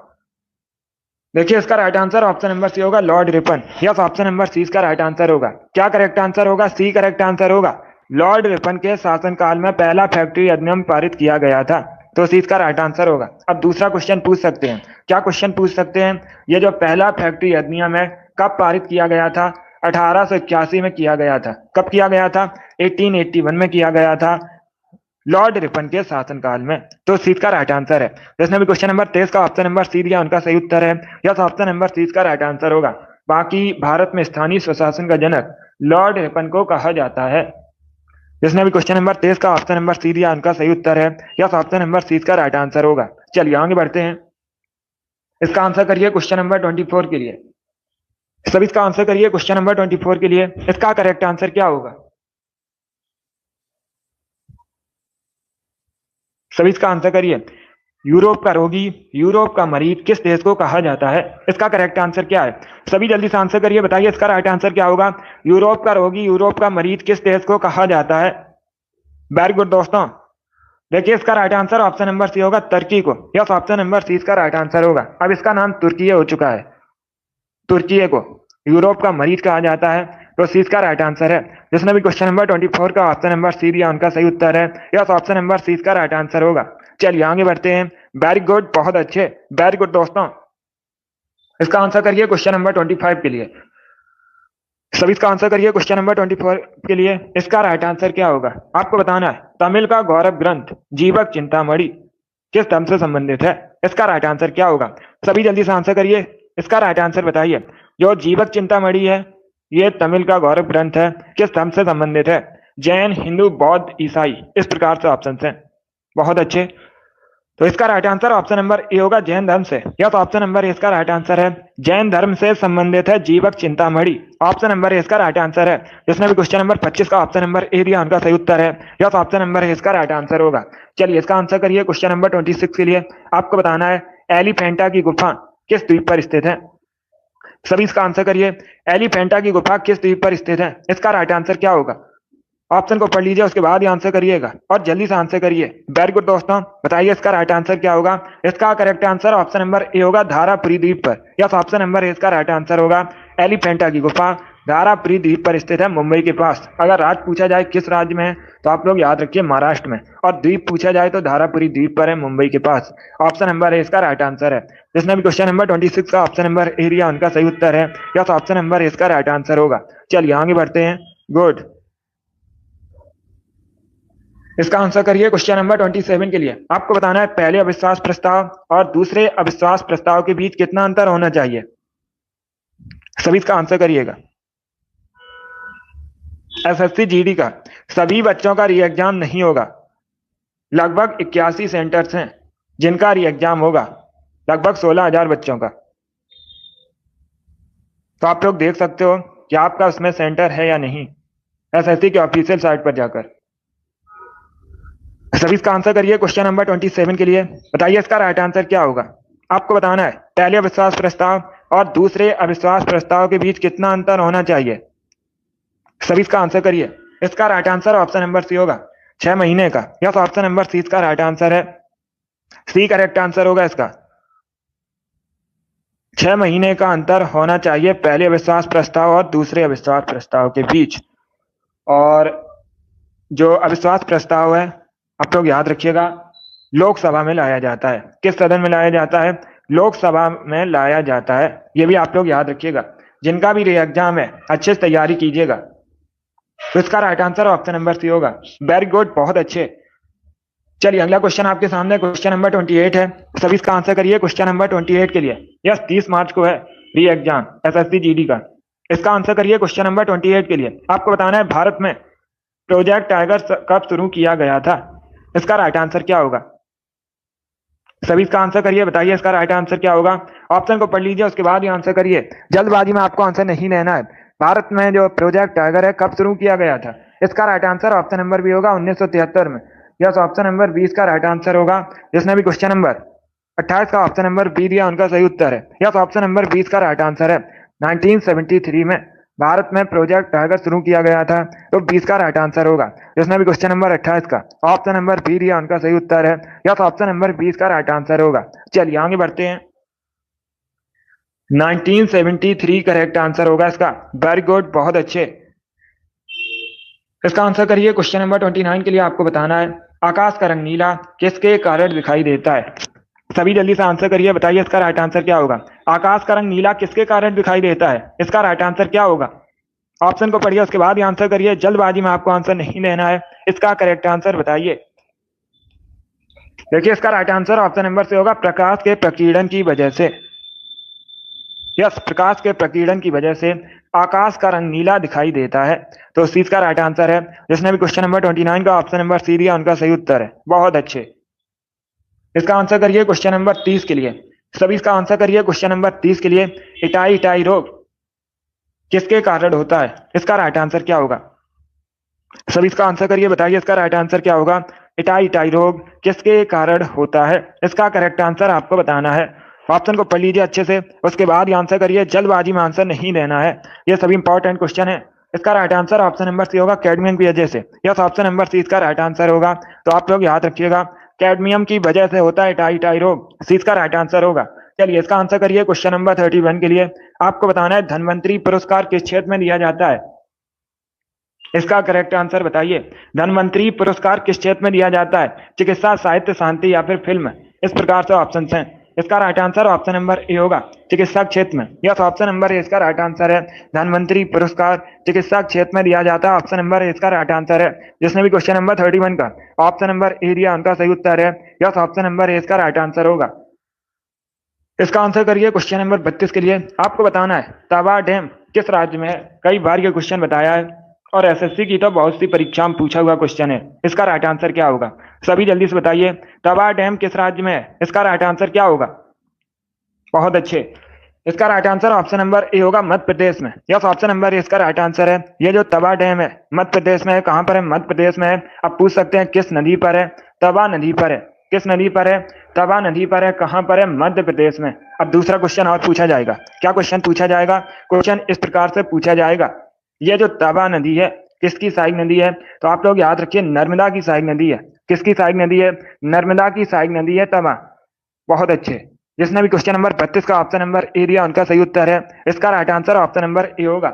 देखिए इसका right answer option number C होगा, Lord Ripon. Yes, option number C इसका राइट आंसर होगा। क्या करेक्ट आंसर होगा? सी करेक्ट आंसर होगा। लॉर्ड रिपन के शासनकाल में पहला फैक्ट्री अधिनियम पारित किया गया था, तो सी इसका राइट आंसर होगा। अब दूसरा क्वेश्चन पूछ सकते हैं। क्या क्वेश्चन पूछ सकते हैं? ये जो पहला फैक्ट्री अधिनियम है कब पारित किया गया था? 1881 में किया गया था। कब किया गया था? 1881 में किया गया था, लॉर्ड रिपन के शासनकाल में। तो सी का राइट आंसर है। जिसने भी क्वेश्चन नंबर 23 का ऑप्शन नंबर सी दिया उनका सही उत्तर है। यस, ऑप्शन नंबर सी का राइट आंसर होगा। बाकी भारत में स्थानीय स्वशासन का जनक लॉर्ड रिपन को कहा जाता है। जिसने भी क्वेश्चन नंबर 23 का ऑप्शन नंबर सी दिया उनका सही उत्तर है। यस, ऑप्शन नंबर सी का राइट आंसर होगा। चलिए आगे बढ़ते हैं। इसका आंसर करिए क्वेश्चन नंबर 24 के लिए। सभी इसका आंसर करिए क्वेश्चन नंबर 24 के लिए। इसका करेक्ट आंसर क्या होगा? सभी इसका आंसर करिए। यूरोप का रोगी, यूरोप का मरीज किस देश को कहा जाता है? इसका करेक्ट आंसर क्या है? सभी जल्दी से आंसर करिए, बताइए इसका राइट आंसर क्या होगा। यूरोप का रोगी, यूरोप का मरीज किस देश को कहा जाता है? वेरी गुड दोस्तों। देखिए इसका right answer option number C होगा, तुर्की को। यस, ऑप्शन नंबर सी इसका राइट आंसर होगा। अब इसका नाम तुर्की हो चुका है। तुर्की को यूरोप का मरीज कहा जाता है, तो सी इसका राइट आंसर है। जिसने भी क्वेश्चन नंबर 24 का ऑप्शन नंबर सी दिया उनका सही उत्तर है। यस, ऑप्शन नंबर सी इसका राइट आंसर होगा। चलिए आगे बढ़ते हैं। वेरी गुड, बहुत अच्छे, वेरी गुड दोस्तों। इसका आंसर करिए क्वेश्चन नंबर 25 के लिए। सभी इसका आंसर करिए क्वेश्चन नंबर 24 के लिए। इसका राइट आंसर क्या होगा? आपको बताना है तमिल का गौरव ग्रंथ जीवक चिंतामणि किस धर्म से संबंधित है? इसका राइट आंसर क्या होगा? सभी जल्दी से आंसर करिए, इसका राइट आंसर बताइए। जो जीवक चिंतामणि है ये तमिल का गौरव ग्रंथ है, किस धर्म से संबंधित है? जैन, हिंदू, बौद्ध, ईसाई, इस प्रकार से ऑप्शन है। बहुत अच्छे, तो इसका right answer option number A होगा, जैन धर्म से। यह तो ऑप्शन नंबर ए इसका राइट आंसर है। जैन धर्म से संबंधित है जीवक चिंतामणि। ऑप्शन नंबर ए इसका राइट आंसर है। जिसने भी क्वेश्चन नंबर 25 का ऑप्शन नंबर ए दिया उनका सही उत्तर है। यह तो ऑप्शन नंबर ए इसका राइट आंसर होगा। चलिए इसका आंसर करिए क्वेश्चन नंबर 26 के लिए। आपको बताना है एलिफेंटा की गुफा किस द्वीप पर स्थित है? सभी इसका आंसर करिए। एलिफेंटा की गुफा किस द्वीप पर स्थित है? इसका राइट आंसर क्या होगा? ऑप्शन को पढ़ लीजिए, उसके बाद ही आंसर करिएगा और जल्दी से आंसर करिए। वेरी गुड दोस्तों, बताइए इसका राइट आंसर क्या होगा। इसका correct answer option number A होगा, धारापुरी द्वीप पर। यस, ऑप्शन नंबर ए इसका राइट आंसर होगा। एलिफेंटा की गुफा धारापुरी द्वीप पर स्थित है, मुंबई के पास। अगर राज्य पूछा जाए किस राज्य में है तो आप लोग याद रखिए महाराष्ट्र में, और द्वीप पूछा जाए तो धारापुरी द्वीप पर है, मुंबई के पास। ऑप्शन नंबर ए इसका राइट आंसर है। जिसने भी क्वेश्चन नंबर 26 का ऑप्शन नंबर ए दिया उनका सही उत्तर है। यस, ऑप्शन नंबर ए इसका राइट आंसर होगा। चलिए आगे बढ़ते हैं। गुड, इसका आंसर करिए क्वेश्चन नंबर 27 के लिए। आपको बताना है पहले अविश्वास प्रस्ताव और दूसरे अविश्वास प्रस्ताव के बीच कितना अंतर होना चाहिए? सभी इसका आंसर करिएगा। एसएससी जीडी का सभी बच्चों का री एग्जाम नहीं होगा। लगभग 81 सेंटर्स हैं जिनका री एग्जाम होगा, लगभग 16,000 बच्चों का। तो आप लोग देख सकते हो कि आपका उसमें सेंटर है या नहीं, एसएससी के ऑफिशियल साइट पर जाकर। सभी इसका आंसर करिए क्वेश्चन नंबर 27 के लिए। बताइए इसका राइट आंसर क्या होगा। आपको बताना है पहले अविश्वास प्रस्ताव और दूसरे अविश्वास प्रस्ताव के बीच कितना अंतर होना चाहिए। सभी इसका आंसर करिए। इसका right answer option number C होगा, 6 महीने का। यस, ऑप्शन नंबर सी इसका राइट आंसर है। सी करेक्ट आंसर होगा इसका। 6 महीने का अंतर होना चाहिए पहले अविश्वास प्रस्ताव और दूसरे अविश्वास प्रस्ताव के बीच। और जो अविश्वास प्रस्ताव है आप लोग याद रखिएगा, लोकसभा में लाया जाता है। किस सदन में लाया जाता है? लोकसभा में लाया जाता है। ये भी आप लोग याद रखिएगा। जिनका भी री एग्जाम है अच्छे से तैयारी कीजिएगा। तो इसका right answer option number C होगा। वेरी गुड, बहुत अच्छे। चलिए अगला क्वेश्चन आपके सामने क्वेश्चन नंबर 28 है। सभी इसका आंसर करिए क्वेश्चन नंबर 28 के लिए। यस, 30 मार्च को है री एग्जाम एसएससी जीडी का। इसका आंसर करिए क्वेश्चन नंबर 28 के लिए। आपको बताना है भारत में प्रोजेक्ट टाइगर कब शुरू किया गया था। इसका राइट आंसर क्या होगा? सभी इसका आंसर करिए, बताइए इसका राइट आंसर क्या होगा। ऑप्शन को पढ़ लीजिए, उसके बाद ही आंसर करिए। जल्दबाजी में आपको आंसर नहीं लेना है। भारत में जो प्रोजेक्ट टाइगर है कब शुरू किया गया था, इसका right answer option number B होगा 1973 में। यस, ऑप्शन नंबर 20 का राइट आंसर होगा। जिसने भी क्वेश्चन नंबर 28 का ऑप्शन नंबर बी दिया उनका सही उत्तर है। यस, ऑप्शन नंबर 20 का राइट आंसर है। 1973 में भारत में प्रोजेक्ट टाइगर शुरू किया गया था, तो 20 का राइट आंसर होगा। जिसने भी क्वेश्चन नंबर 28 का ऑप्शन नंबर बी दिया उनका सही उत्तर है। यस, ऑप्शन नंबर 20 का राइट आंसर होगा। चलिए आगे बढ़ते हैं। 1973 करेक्ट आंसर होगा इसका। वेरी गुड, बहुत अच्छे। इसका आंसर करिए क्वेश्चन नंबर 29 के लिए। आपको बताना है आकाश का रंग नीला किसके कारण दिखाई देता है। सभी जल्दी से आंसर करिए, बताइए इसका राइट आंसर क्या होगा। आकाश का रंग नीला किसके कारण दिखाई देता है, इसका राइट आंसर क्या होगा। ऑप्शन को पढ़िए, उसके बाद ही आंसर करिए। जल्दबाजी में आपको आंसर नहीं लेना है, इसका करेक्ट आंसर बताइए। देखिए इसका राइट आंसर ऑप्शन नंबर से होगा प्रकाश के प्रकीर्णन की वजह से। यस, प्रकाश के प्रकीर्णन की वजह से आकाश का रंग नीला दिखाई देता है, तो इस चीज का राइट आंसर है। जिसने भी क्वेश्चन नंबर 29 का ऑप्शन नंबर सी दिया उनका सही उत्तर है। बहुत अच्छे। इसका आंसर करिए क्वेश्चन नंबर 30 के लिए। सभी इसका आंसर करिए क्वेश्चन नंबर 30 के लिए। इटाई इटाई रोग किसके कारण होता है, इसका राइट आंसर क्या होगा। सभी इसका आंसर करिए, बताइए इसका राइट आंसर क्या होगा। इटाई इटाई रोग किसके कारण होता है, इसका करेक्ट आंसर आपको बताना है। ऑप्शन को पढ़ लीजिए अच्छे से, उसके बाद ही आंसर करिए। जल्दबाजी में आंसर नहीं देना है, ये सभी इंपॉर्टेंट क्वेश्चन है। इसका right answer option number C होगा कैडमियम की वजह से। यस, ऑप्शन नंबर सी इसका राइट आंसर होगा। तो आप लोग याद रखिएगा, कैडमियम की वजह से होता है टाई टाई रोग, सी इसका राइट आंसर होगा। चलिए इसका आंसर करिए क्वेश्चन नंबर 31 के लिए। आपको बताना है धनवंतरी पुरस्कार किस क्षेत्र में दिया जाता है, इसका करेक्ट आंसर बताइए। धनवंतरी पुरस्कार किस क्षेत्र में दिया जाता है, चिकित्सा, साहित्य, शांति या फिर फिल्म। इस प्रकार से ऑप्शन हैं। इसका right answer option number A होगा, चिकित्सा क्षेत्र में। यस, ऑप्शन नंबर ए इसका राइट आंसर है। धनवंतरी पुरस्कार चिकित्सा क्षेत्र में दिया जाता है, ऑप्शन नंबर ए इसका राइट आंसर है। जिसने भी क्वेश्चन नंबर 31 का ऑप्शन नंबर ए दिया उनका सही उत्तर है। यस, ऑप्शन नंबर ए इसका राइट आंसर होगा। इसका आंसर करिए क्वेश्चन नंबर 32 के लिए। आपको बताना है तवा डैम किस राज्य में है। कई बार ये क्वेश्चन बताया है और एसएससी की तो बहुत सी परीक्षा में पूछा हुआ क्वेश्चन है। इसका राइट आंसर क्या होगा, सभी जल्दी से बताइए। तवा डैम किस राज्य में है, इसका राइट आंसर क्या होगा। बहुत अच्छे। इसका right answer option number A होगा, मध्य प्रदेश में। यस, ऑप्शन नंबर ए इसका राइट आंसर है। ये जो तवा डैम है मध्य प्रदेश में है। कहां पर है, मध्य प्रदेश में है। अब पूछ सकते हैं किस नदी पर है, तवा नदी पर है। किस नदी पर है, तवा नदी पर है। कहां पर है, मध्य प्रदेश में। अब दूसरा क्वेश्चन और पूछा जाएगा। क्या क्वेश्चन पूछा जाएगा, क्वेश्चन इस प्रकार से पूछा जाएगा, ये जो तवा नदी है किसकी सहायक नदी है। तो आप लोग याद रखिए नर्मदा की सहायक नदी है। किसकी सहायक नदी है, नर्मदा की सहायक नदी है तवा। बहुत अच्छे। जिसने भी क्वेश्चन नंबर 32 का ऑप्शन नंबर ए दिया उनका सही उत्तर है। इसका right answer option number A होगा।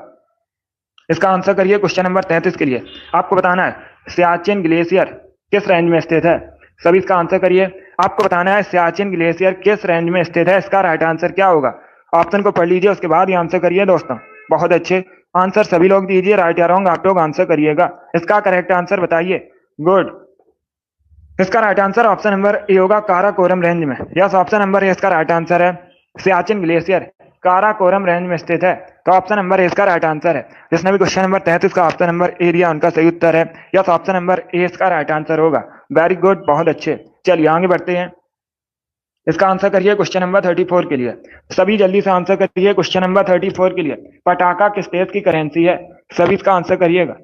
इसका आंसर करिए क्वेश्चन नंबर 33 के लिए। आपको बताना है सियाचिन ग्लेशियर किस रेंज में स्थित है। सभी इसका आंसर करिए। आपको बताना है सियाचिन ग्लेशियर किस रेंज में स्थित है, इसका राइट आंसर क्या होगा। ऑप्शन को पढ़ लीजिए, उसके बाद ही आंसर करिए दोस्तों। बहुत अच्छे। आंसर सभी लोग दीजिए, राइट या रॉन्ग आप लोग आंसर करिएगा। इसका करेक्ट आंसर बताइए। गुड। इसका right answer option number A होगा, काराकोरम रेंज में। यस, ऑप्शन नंबर ए इसका राइट आंसर है। सियाचिन ग्लेशियर काराकोरम रेंज में स्थित है, तो ऑप्शन नंबर ए इसका राइट आंसर है। जिसने भी क्वेश्चन नंबर 33 का ऑप्शन नंबर ए दिया उनका सही उत्तर है। यस, ऑप्शन नंबर ए इसका राइट आंसर होगा। वेरी गुड, बहुत अच्छे। चलिए आगे बढ़ते हैं। इसका आंसर करिए क्वेश्चन नंबर 34 के लिए। सभी जल्दी से आंसर करिए क्वेश्चन नंबर 34 के लिए। पटाखा किस देश की करेंसी है, सभी इसका आंसर करिएगा।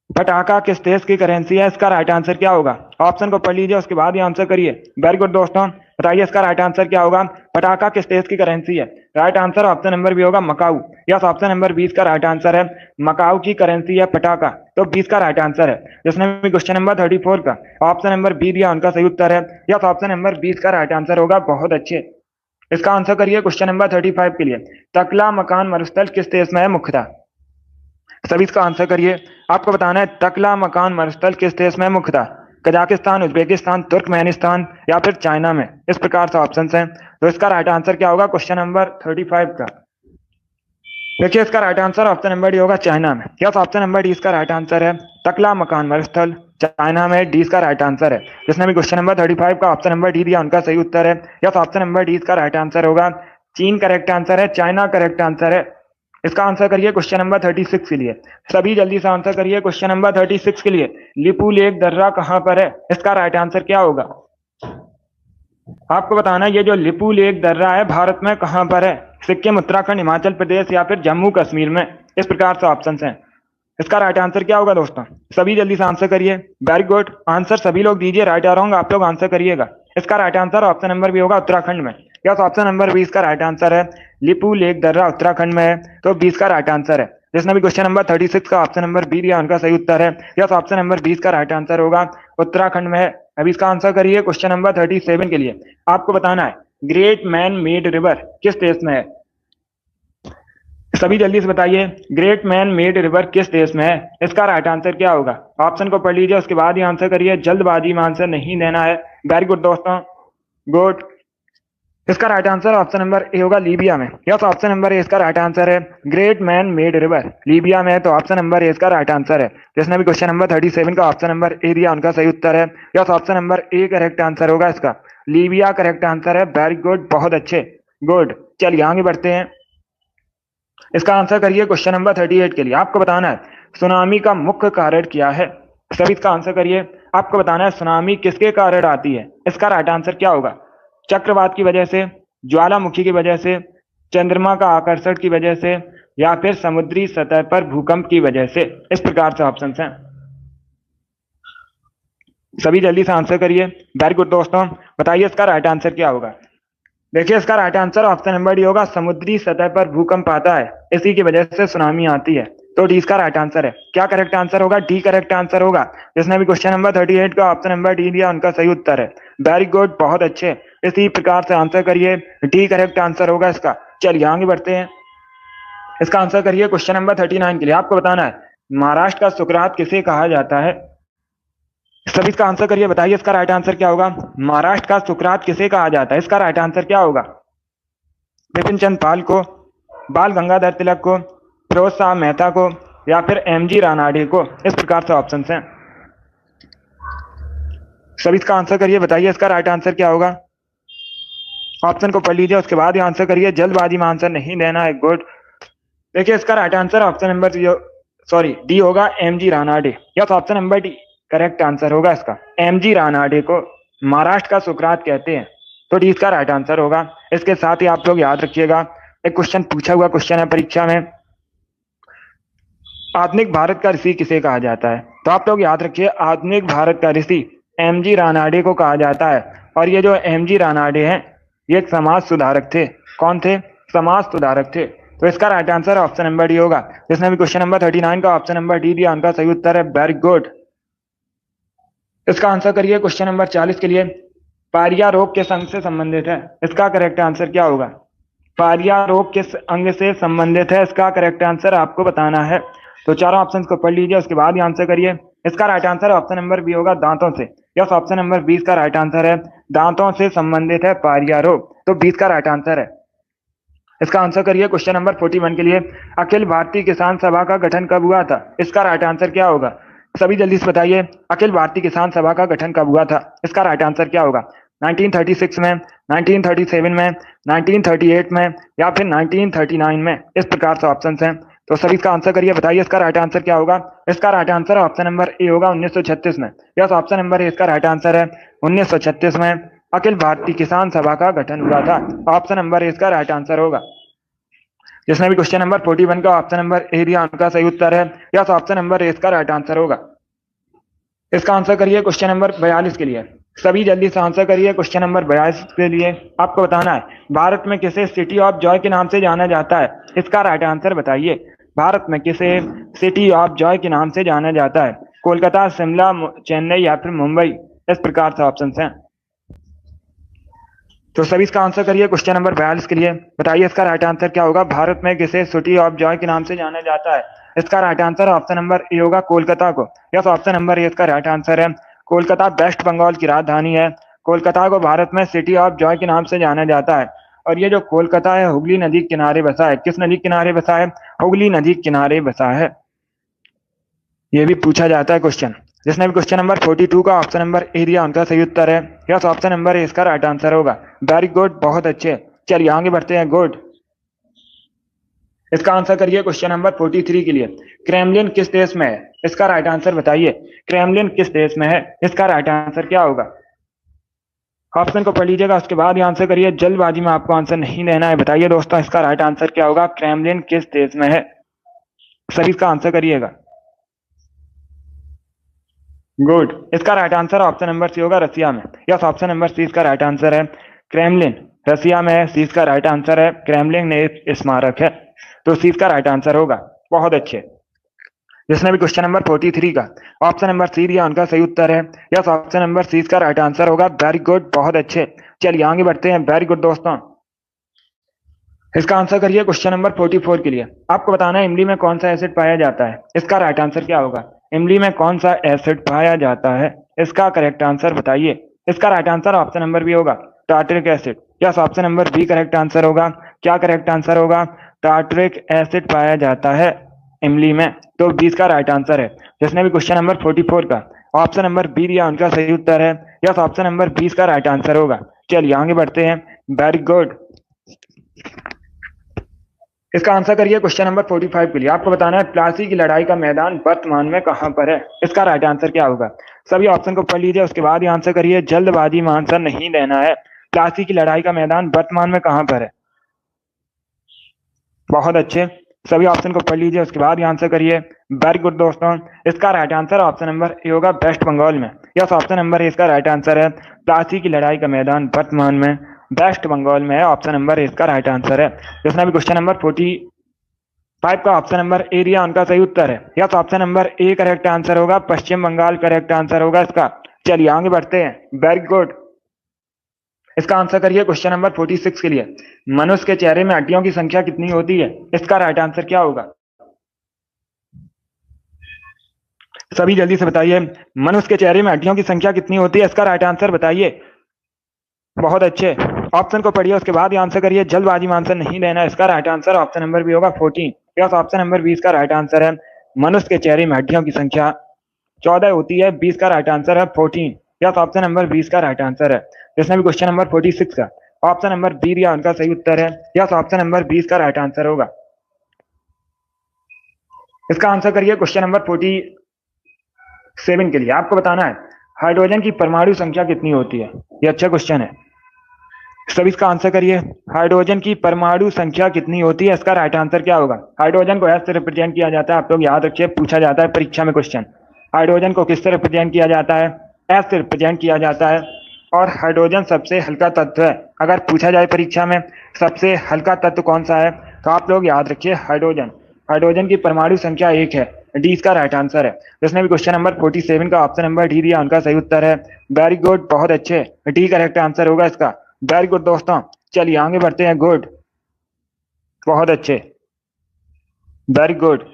पटाखा किस देश की करेंसी है, इसका राइट आंसर क्या होगा। ऑप्शन को पढ़ लीजिए, उसके बाद ही आंसर करिए। वेरी गुड दोस्तों, बताइए इसका राइट आंसर क्या होगा। पटाखा किस देश की करेंसी है, right answer option number B होगा, मकाऊ। यस, ऑप्शन नंबर 20 का राइट आंसर है। मकाऊ की करेंसी है पटाखा, तो 20 का राइट आंसर है। जिसने भी क्वेश्चन नंबर 34 का ऑप्शन नंबर बी दिया उनका सही उत्तर है। यस, ऑप्शन नंबर 20 का राइट आंसर होगा। बहुत अच्छे। इसका आंसर करिए क्वेश्चन नंबर 35 के लिए। तकला मकान मरुस्थल किस देश में है मुख्यतः, सभी इसका आंसर करिए। आपको बताना है तकला मकान मरुस्थल किस देश में मुख्यतः, कजाकिस्तान, उज्बेकिस्तान, तुर्कमेनिस्तान या फिर चाइना में। इस प्रकार से ऑप्शंस हैं, तो इसका राइट आंसर क्या होगा क्वेश्चन नंबर 35 का। देखिए इसका right answer option number D होगा चाइना में। यस, ऑप्शन नंबर डी इसका राइट आंसर है। टकला मकान मरुस्थल चाइना में, डी इसका राइट आंसर है। जिसने भी क्वेश्चन नंबर 35 का ऑप्शन नंबर डी दिया उनका सही उत्तर है। यस, ऑप्शन नंबर डी इसका राइट आंसर होगा। चीन करेक्ट आंसर है, चाइना करेक्ट आंसर है। इसका आंसर करिए क्वेश्चन नंबर 36 के लिए। सभी जल्दी से आंसर करिए क्वेश्चन नंबर 36 के लिए। लिपू लेक दर्रा कहां पर है? इसका राइट आंसर क्या होगा? आपको बताना है ये जो लिपू लेक दर्रा है भारत में कहां पर है? सिक्किम, उत्तराखंड, हिमाचल प्रदेश या फिर जम्मू कश्मीर में। इस प्रकार से ऑप्शन हैं। इसका राइट आंसर क्या होगा दोस्तों? सभी जल्दी से आंसर करिए। वेरी गुड, आंसर सभी लोग दीजिए। राइट आ रहा आप लोग आंसर करिएगा। इसका right answer option number B होगा उत्तराखंड में। यस, ऑप्शन नंबर बी इसका राइट आंसर है। लिपू लेक दर्रा उत्तराखंड में है, तो 20 का राइट आंसर है। जिसने भी क्वेश्चन नंबर 36 का ऑप्शन नंबर बी दिया उनका सही उत्तर है। यस, ऑप्शन नंबर 20 का राइट आंसर होगा उत्तराखंड में है। अभी इसका आंसर करिए क्वेश्चन नंबर 37 के लिए। आपको बताना है ग्रेट मैन मेड रिवर किस देश में है? सभी जल्दी से बताइए, ग्रेट मैन मेड रिवर किस देश में है? इसका राइट आंसर क्या होगा? ऑप्शन को पढ़ लीजिए, उसके बाद ही आंसर करिए। जल्दबाजी में आंसर नहीं देना है। वेरी गुड दोस्तों, गुड। इसका right answer option number A होगा लीबिया में। यस, ऑप्शन नंबर ए इसका राइट आंसर है। Great man made river Libya में है, तो ऑप्शन नंबर ए इसका राइट आंसर है। जिसने भी क्वेश्चन नंबर 37 का ऑप्शन नंबर ए दिया उनका सही उत्तर है। Yes, option number A correct answer होगा इसका। लीबिया करेक्ट आंसर है। वेरी गुड, बहुत अच्छे, गुड। चलिए आगे बढ़ते हैं। इसका आंसर करिए क्वेश्चन नंबर 38 के लिए। आपको बताना है सुनामी का मुख्य कारण क्या है? सभी इसका आंसर करिए। आपको बताना है सुनामी किसके कारण आती है? इसका राइट आंसर क्या होगा? चक्रवात की वजह से, ज्वालामुखी की वजह से, चंद्रमा का आकर्षण की वजह से, या फिर समुद्री सतह पर भूकंप की वजह से। इस प्रकार से ऑप्शन हैं। सभी जल्दी से आंसर करिए। वेरी गुड दोस्तों, बताइए इसका राइट आंसर क्या होगा? देखिए इसका right answer option number D होगा। समुद्री सतह पर भूकंप आता है, इसी की वजह से सुनामी आती है, तो डी इसका राइट आंसर है। क्या करेक्ट आंसर होगा? डी करेक्ट आंसर होगा। जिसने भी क्वेश्चन नंबर 38 का ऑप्शन नंबर डी दिया उनका सही उत्तर है। वेरी गुड, बहुत अच्छे। इसी प्रकार से आंसर करिए। डी करेक्ट आंसर होगा इसका। चलिए आगे बढ़ते हैं। इसका आंसर करिए क्वेश्चन नंबर 39 के लिए। आपको बताना है महाराष्ट्र का सुकरात किसे कहा जाता है? सभी इसका आंसर करिए, बताइए इसका राइट आंसर क्या होगा? महाराष्ट्र का सुकरात किसे कहा जाता है? इसका राइट आंसर क्या होगा? बिपिन चंद्र पाल को, बाल गंगाधर तिलक को, फिरोज शाह मेहता को, या फिर एमजी रानाडे को। इस प्रकार से ऑप्शन हैं। सभी इसका आंसर करिए, बताइए इसका राइट आंसर क्या होगा? ऑप्शन को पढ़ लीजिए, उसके बाद ही आंसर करिए। जल्दबाजी में आंसर नहीं देना है। गुड। देखिए इसका right answer option number D होगा, MG Ranade. Yes, option number D correct answer होगा इसका। एमजी रानाडे को महाराष्ट्र का सुकरात कहते हैं, तो डी इसका राइट आंसर होगा। इसके साथ ही आप लोग याद रखिएगा, एक क्वेश्चन पूछा हुआ क्वेश्चन है परीक्षा में, आधुनिक भारत का ऋषि किसे कहा जाता है? तो आप लोग याद रखिए, आधुनिक भारत का ऋषि एमजी रानाडे को कहा जाता है। और ये जो एमजी रानाडे हैं, ये एक समाज सुधारक थे। कौन थे? समाज सुधारक थे। तो इसका right answer option number D होगा। जिसने भी क्वेश्चन नंबर 39 का ऑप्शन नंबर डी दिया उनका सही उत्तर है। Very good. इसका आंसर करिए क्वेश्चन नंबर 40 के लिए। पारिया रोग किस अंग से संबंधित है? इसका करेक्ट आंसर क्या होगा? पारिया रोग किस अंग से संबंधित है? इसका करेक्ट आंसर आपको बताना है। तो चारों ऑप्शंस को पढ़ लीजिए, उसके बाद ही आंसर करिए। इसका right answer option number B होगा, दांतों से। यस, ऑप्शन नंबर 20 का राइट आंसर है। दांतों से संबंधित है पारिया रोग, तो 20 का राइट आंसर है। इसका आंसर करिए क्वेश्चन नंबर 41 के लिए। अखिल भारतीय किसान सभा का गठन कब हुआ था? इसका राइट आंसर क्या होगा? सभी जल्दी से बताइए, अखिल भारतीय किसान सभा का गठन कब हुआ था? इसका राइट आंसर क्या होगा? 1936 में, 1937 में, 1938 में, या फिर 1939 में। इस प्रकार से ऑप्शन हैं। तो सभी इसका आंसर करिए, बताइए इसका राइट आंसर क्या होगा? इसका right answer option number A होगा, 1936 में। यस, ऑप्शन नंबर ए इसका राइट आंसर है। 1936 में अखिल भारतीय किसान सभा का गठन हुआ था। ऑप्शन नंबर ए इसका राइट आंसर होगा। जिसने भी क्वेश्चन नंबर 41 का ऑप्शन नंबर ए दिया उनका सही उत्तर है। यस, ऑप्शन नंबर ए इसका राइट आंसर होगा। इसका आंसर करिए क्वेश्चन नंबर 42 के लिए। सभी जल्दी से आंसर करिए क्वेश्चन नंबर 42 के लिए। आपको बताना है भारत में किसे सिटी ऑफ जॉय के नाम से जाना जाता है? इसका राइट आंसर बताइए। भारत में किसे सिटी ऑफ जॉय के नाम से जाना जाता है? कोलकाता, शिमला, चेन्नई या फिर मुंबई। इस प्रकार से ऑप्शन हैं। तो सभी इसका आंसर करिए क्वेश्चन नंबर 42 के लिए। बताइए इसका राइट आंसर क्या होगा? भारत में किसे सिटी ऑफ जॉय के नाम से जाना जाता है? इसका right answer option number A होगा, कोलकाता को। यस, ऑप्शन नंबर ए इसका राइट आंसर है। कोलकाता वेस्ट बंगाल की राजधानी है। कोलकाता को भारत में सिटी ऑफ जॉय के नाम से जाना जाता है। और ये जो कोलकाता है हुगली नदी के किनारे बसा है। किस नदी के किनारे बसा है? हुगली नदी के किनारे बसा है। ये भी पूछा जाता है क्वेश्चन। जिसने भी क्वेश्चन नंबर 42 का ऑप्शन नंबर ए दिया उनका सही उत्तर है यस, ऑप्शन नंबर ए इसका राइट आंसर होगा। वेरी गुड, बहुत अच्छे। चलिए आगे बढ़ते हैं। गुड। इसका आंसर करिए क्वेश्चन नंबर 43 के लिए। क्रेमलिन किस देश में है? इसका राइट आंसर बताइए। क्रेमलिन किस देश में है? इसका राइट आंसर क्या होगा? ऑप्शन को पढ़ लीजिएगा, उसके बाद ही आंसर करिए। जल्दबाजी में आपको आंसर नहीं देना है। बताइए दोस्तों इसका राइट आंसर क्या होगा? क्रेमलिन किस देश में है? सभी इसका आंसर करिएगा। गुड। इसका right answer option number C होगा, रसिया में। यस, ऑप्शन नंबर सी इसका राइट आंसर है। क्रेमलिन रसिया में है। सी इसका राइट आंसर है। क्रेमलिन में एक स्मारक है, तो सी इसका राइट आंसर होगा। बहुत अच्छे। जिसने भी क्वेश्चन नंबर 43 का ऑप्शन नंबर सी दिया उनका सही उत्तर है यस, ऑप्शन नंबर सी इसका राइट आंसर होगा। वेरी गुड, बहुत अच्छे। चलिए आगे बढ़ते हैं। वेरी गुड दोस्तों। इसका आंसर करिए क्वेश्चन नंबर 44 के लिए। आपको बताना है इमली में कौन सा एसिड पाया जाता है। इसका राइट आंसर क्या होगा? इमली में कौन सा एसिड पाया जाता है? इसका करेक्ट आंसर बताइए। इसका right answer option number B होगा, tartaric acid. Yes, option number B correct answer होगा। क्या करेक्ट आंसर होगा? टार्टरिक एसिड पाया जाता है इमली में, तो बी इसका राइट आंसर है। जिसने भी क्वेश्चन नंबर 44 का ऑप्शन नंबर बी दिया उनका सही उत्तर है यस, ऑप्शन नंबर बी इसका राइट आंसर होगा। चलिए आगे बढ़ते हैं। Very good. इसका आंसर करिए क्वेश्चन नंबर 45 के लिए। आपको बताना है प्लासी की लड़ाई का मैदान वर्तमान में कहां पर है। इसका राइट आंसर क्या होगा? सभी ऑप्शन को पढ़ लीजिए, उसके बाद ही आंसर करिए। जल्दबाजी में आंसर नहीं देना है। प्लासी की लड़ाई का मैदान वर्तमान में कहां पर है? बहुत अच्छे। सभी ऑप्शन को पढ़ लीजिए, उसके बाद ही आंसर करिए। वेरी गुड दोस्तों। इसका right answer option number A होगा, वेस्ट बंगाल में। यस, ऑप्शन नंबर ए इसका राइट आंसर है। प्लासी की लड़ाई का मैदान वर्तमान में वेस्ट बंगाल में है। ऑप्शन नंबर ए इसका राइट आंसर है। जिसने भी क्वेश्चन नंबर 45 का ऑप्शन नंबर ए दिया उनका सही उत्तर है yes, option number A correct answer होगा। पश्चिम बंगाल करेक्ट आंसर होगा इसका। चलिए आगे बढ़ते हैं। Very good. इसका आंसर करिए क्वेश्चन नंबर 46 के लिए। मनुष्य के चेहरे में हड्डियों की संख्या कितनी होती है? इसका राइट आंसर क्या होगा? सभी जल्दी से बताइए। मनुष्य के चेहरे में हड्डियों की संख्या कितनी होती है? इसका राइट आंसर बताइए। बहुत अच्छे। ऑप्शन को पढ़िए, उसके बाद ही आंसर करिए। जल्दबाजी में आंसर नहीं देना। इसका right answer option number B होगा, 14। यस, ऑप्शन नंबर 20 का राइट आंसर है। मनुष्य के चेहरे में हड्डियों की संख्या 14 होती है। 20 का राइट आंसर है 14। यस, ऑप्शन नंबर 20 का राइट आंसर है। जिसने भी क्वेश्चन नंबर 46 का ऑप्शन नंबर बी दिया उनका सही उत्तर है यस, ऑप्शन नंबर 20 का राइट आंसर होगा। इसका आंसर करिए क्वेश्चन नंबर 47 के लिए। आपको बताना है हाइड्रोजन की परमाणु संख्या कितनी होती है। ये अच्छा क्वेश्चन है, सभी इसका आंसर करिए। हाइड्रोजन की परमाणु संख्या कितनी होती है? इसका राइट आंसर क्या होगा? हाइड्रोजन को एस से रिप्रेजेंट किया जाता है। आप लोग याद रखिए, पूछा जाता है परीक्षा में क्वेश्चन। हाइड्रोजन को किससे रिप्रेजेंट किया जाता है? एस से रिप्रेजेंट किया जाता है। और हाइड्रोजन सबसे हल्का तत्व है। अगर पूछा जाए परीक्षा में सबसे हल्का तत्व कौन सा है, तो आप लोग याद रखिए हाइड्रोजन। हाइड्रोजन की परमाणु संख्या 1 है। डी इसका राइट आंसर है। जिसने भी क्वेश्चन नंबर 47 का ऑप्शन नंबर डी दिया उनका सही उत्तर है। वेरी गुड, बहुत अच्छे। डी करेक्ट आंसर होगा इसका। वेरी गुड दोस्तों। चलिए आगे बढ़ते हैं। गुड, बहुत अच्छे। Very good.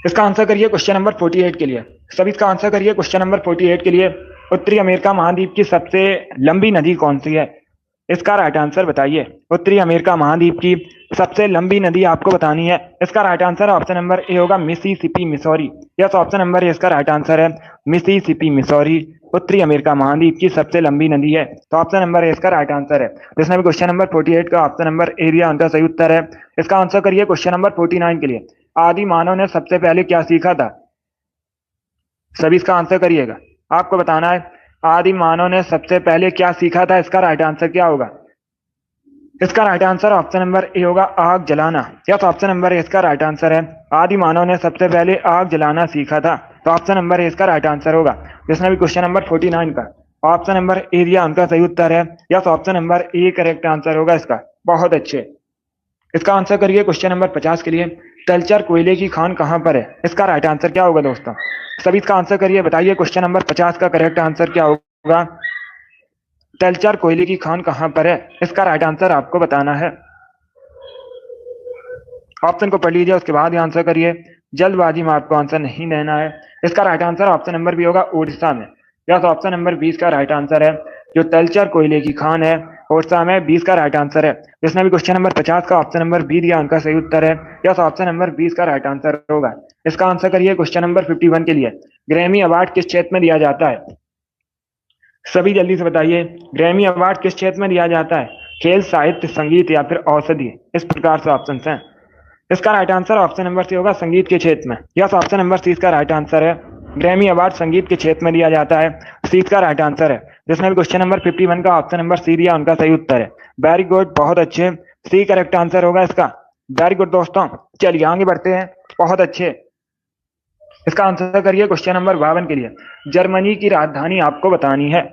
इसका आंसर करिए क्वेश्चन नंबर 48 के लिए। सभी इसका आंसर करिए क्वेश्चन नंबर 48 के लिए। उत्तरी अमेरिका महाद्वीप की सबसे लंबी नदी कौन सी है? इसका राइट आंसर बताइए। उत्तरी अमेरिका महाद्वीप की सबसे लंबी नदी आपको बतानी है। इसका right answer option number A होगा, Mississippi Missouri. Yes, option number A इसका राइट आंसर है। मिसिसिपी मिसौरी उत्तरी अमेरिका महाद्वीप की सबसे लंबी नदी है, तो ऑप्शन नंबर ए इसका राइट आंसर है। जिसने भी क्वेश्चन नंबर 48 का ऑप्शन नंबर ए दिया उनका सही उत्तर है। इसका आंसर करिए क्वेश्चन नंबर 49 के लिए। आदि मानव ने सबसे पहले क्या सीखा था? सभी इसका आंसर करिएगा। आपको बताना है आदि मानव ने सबसे पहले क्या सीखा था। इसका राइट आंसर क्या होगा? इसका right answer option number A होगा, आग जलाना। यस, ऑप्शन नंबर ए इसका राइट आंसर है। आदि मानव ने सबसे पहले आग जलाना सीखा था, तो ऑप्शन नंबर ए इसका राइट आंसर होगा। जिसने भी क्वेश्चन नंबर 49 का ऑप्शन नंबर ए दिया उनका सही उत्तर है। Yes, option number A correct answer होगा इसका। बहुत अच्छे। इसका आंसर करिए क्वेश्चन नंबर 50 के लिए। तलचर कोयले की खान कहां पर है? इसका राइट आंसर क्या होगा दोस्तों? सभी इसका आंसर करिए, बताइए क्वेश्चन नंबर 50 का करेक्ट आंसर क्या होगा। तलचर कोयले की खान कहां पर है? इसका राइट आंसर आपको बताना है। ऑप्शन को पढ़ लीजिए, उसके बाद ही आंसर करिए। जल्दबाजी में आपको आंसर नहीं देना है। इसका right answer option number B होगा, उड़ीसा में। यस, ऑप्शन नंबर 20 का राइट आंसर है। जो तलचर कोयले की खान है ओरछा में 20 का राइट आंसर है। जिसने भी क्वेश्चन नंबर 50 का ऑप्शन नंबर बी दिया उनका सही उत्तर है। यस, ऑप्शन नंबर 20 का राइट आंसर होगा। इसका आंसर करिए क्वेश्चन नंबर 51 के लिए। ग्रैमी अवार्ड किस क्षेत्र में दिया जाता है? सभी जल्दी से बताइए, ग्रैमी अवार्ड किस क्षेत्र में दिया जाता है? खेल, साहित्य, संगीत या फिर औषधि? इस प्रकार से ऑप्शन हैं। इसका right answer option number C होगा, संगीत के क्षेत्र में। यस, ऑप्शन नंबर सी इसका राइट आंसर है। ग्रैमी अवार्ड संगीत के क्षेत्र में दिया जाता है। सी इसका राइट आंसर है। जिसने भी क्वेश्चन नंबर 51 का ऑप्शन नंबर सी दिया उनका सही उत्तर है। वेरी गुड, बहुत अच्छे। सी करेक्ट आंसर होगा इसका। वेरी गुड दोस्तों, चलिए आगे बढ़ते हैं। बहुत अच्छे। इसका आंसर करिए क्वेश्चन नंबर 52 के लिए। जर्मनी की राजधानी आपको बतानी है।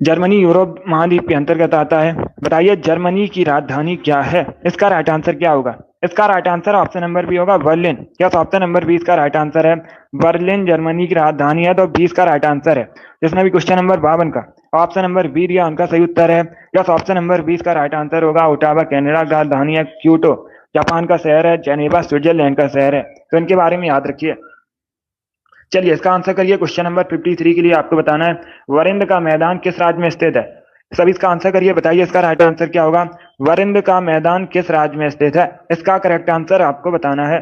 जर्मनी यूरोप महाद्वीप के अंतर्गत आता है। बताइए जर्मनी की राजधानी क्या है? इसका राइट आंसर क्या होगा? इसका right answer option number B होगा, बर्लिन। यस, ऑप्शन नंबर 20 का राइट आंसर है। बर्लिन जर्मनी की राजधानी है, तो 20 का राइट आंसर है। जिसने भी क्वेश्चन नंबर 52 का ऑप्शन नंबर बी दिया उनका सही उत्तर है। यस, ऑप्शन नंबर 20 का राइट आंसर होगा। ओटावा कनाडा की राजधानी है। क्योटो जापान का शहर है। जेनेवा स्विट्जरलैंड का शहर है। तो इनके बारे में याद रखिए। चलिए इसका आंसर करिए क्वेश्चन नंबर 53 के लिए। आपको बताना है वरिंद का मैदान किस राज्य में स्थित है? सभी इसका आंसर करिए, बताइए इसका राइट आंसर क्या होगा? वरिंद का मैदान किस राज्य में स्थित है? इसका करेक्ट आंसर आपको बताना है।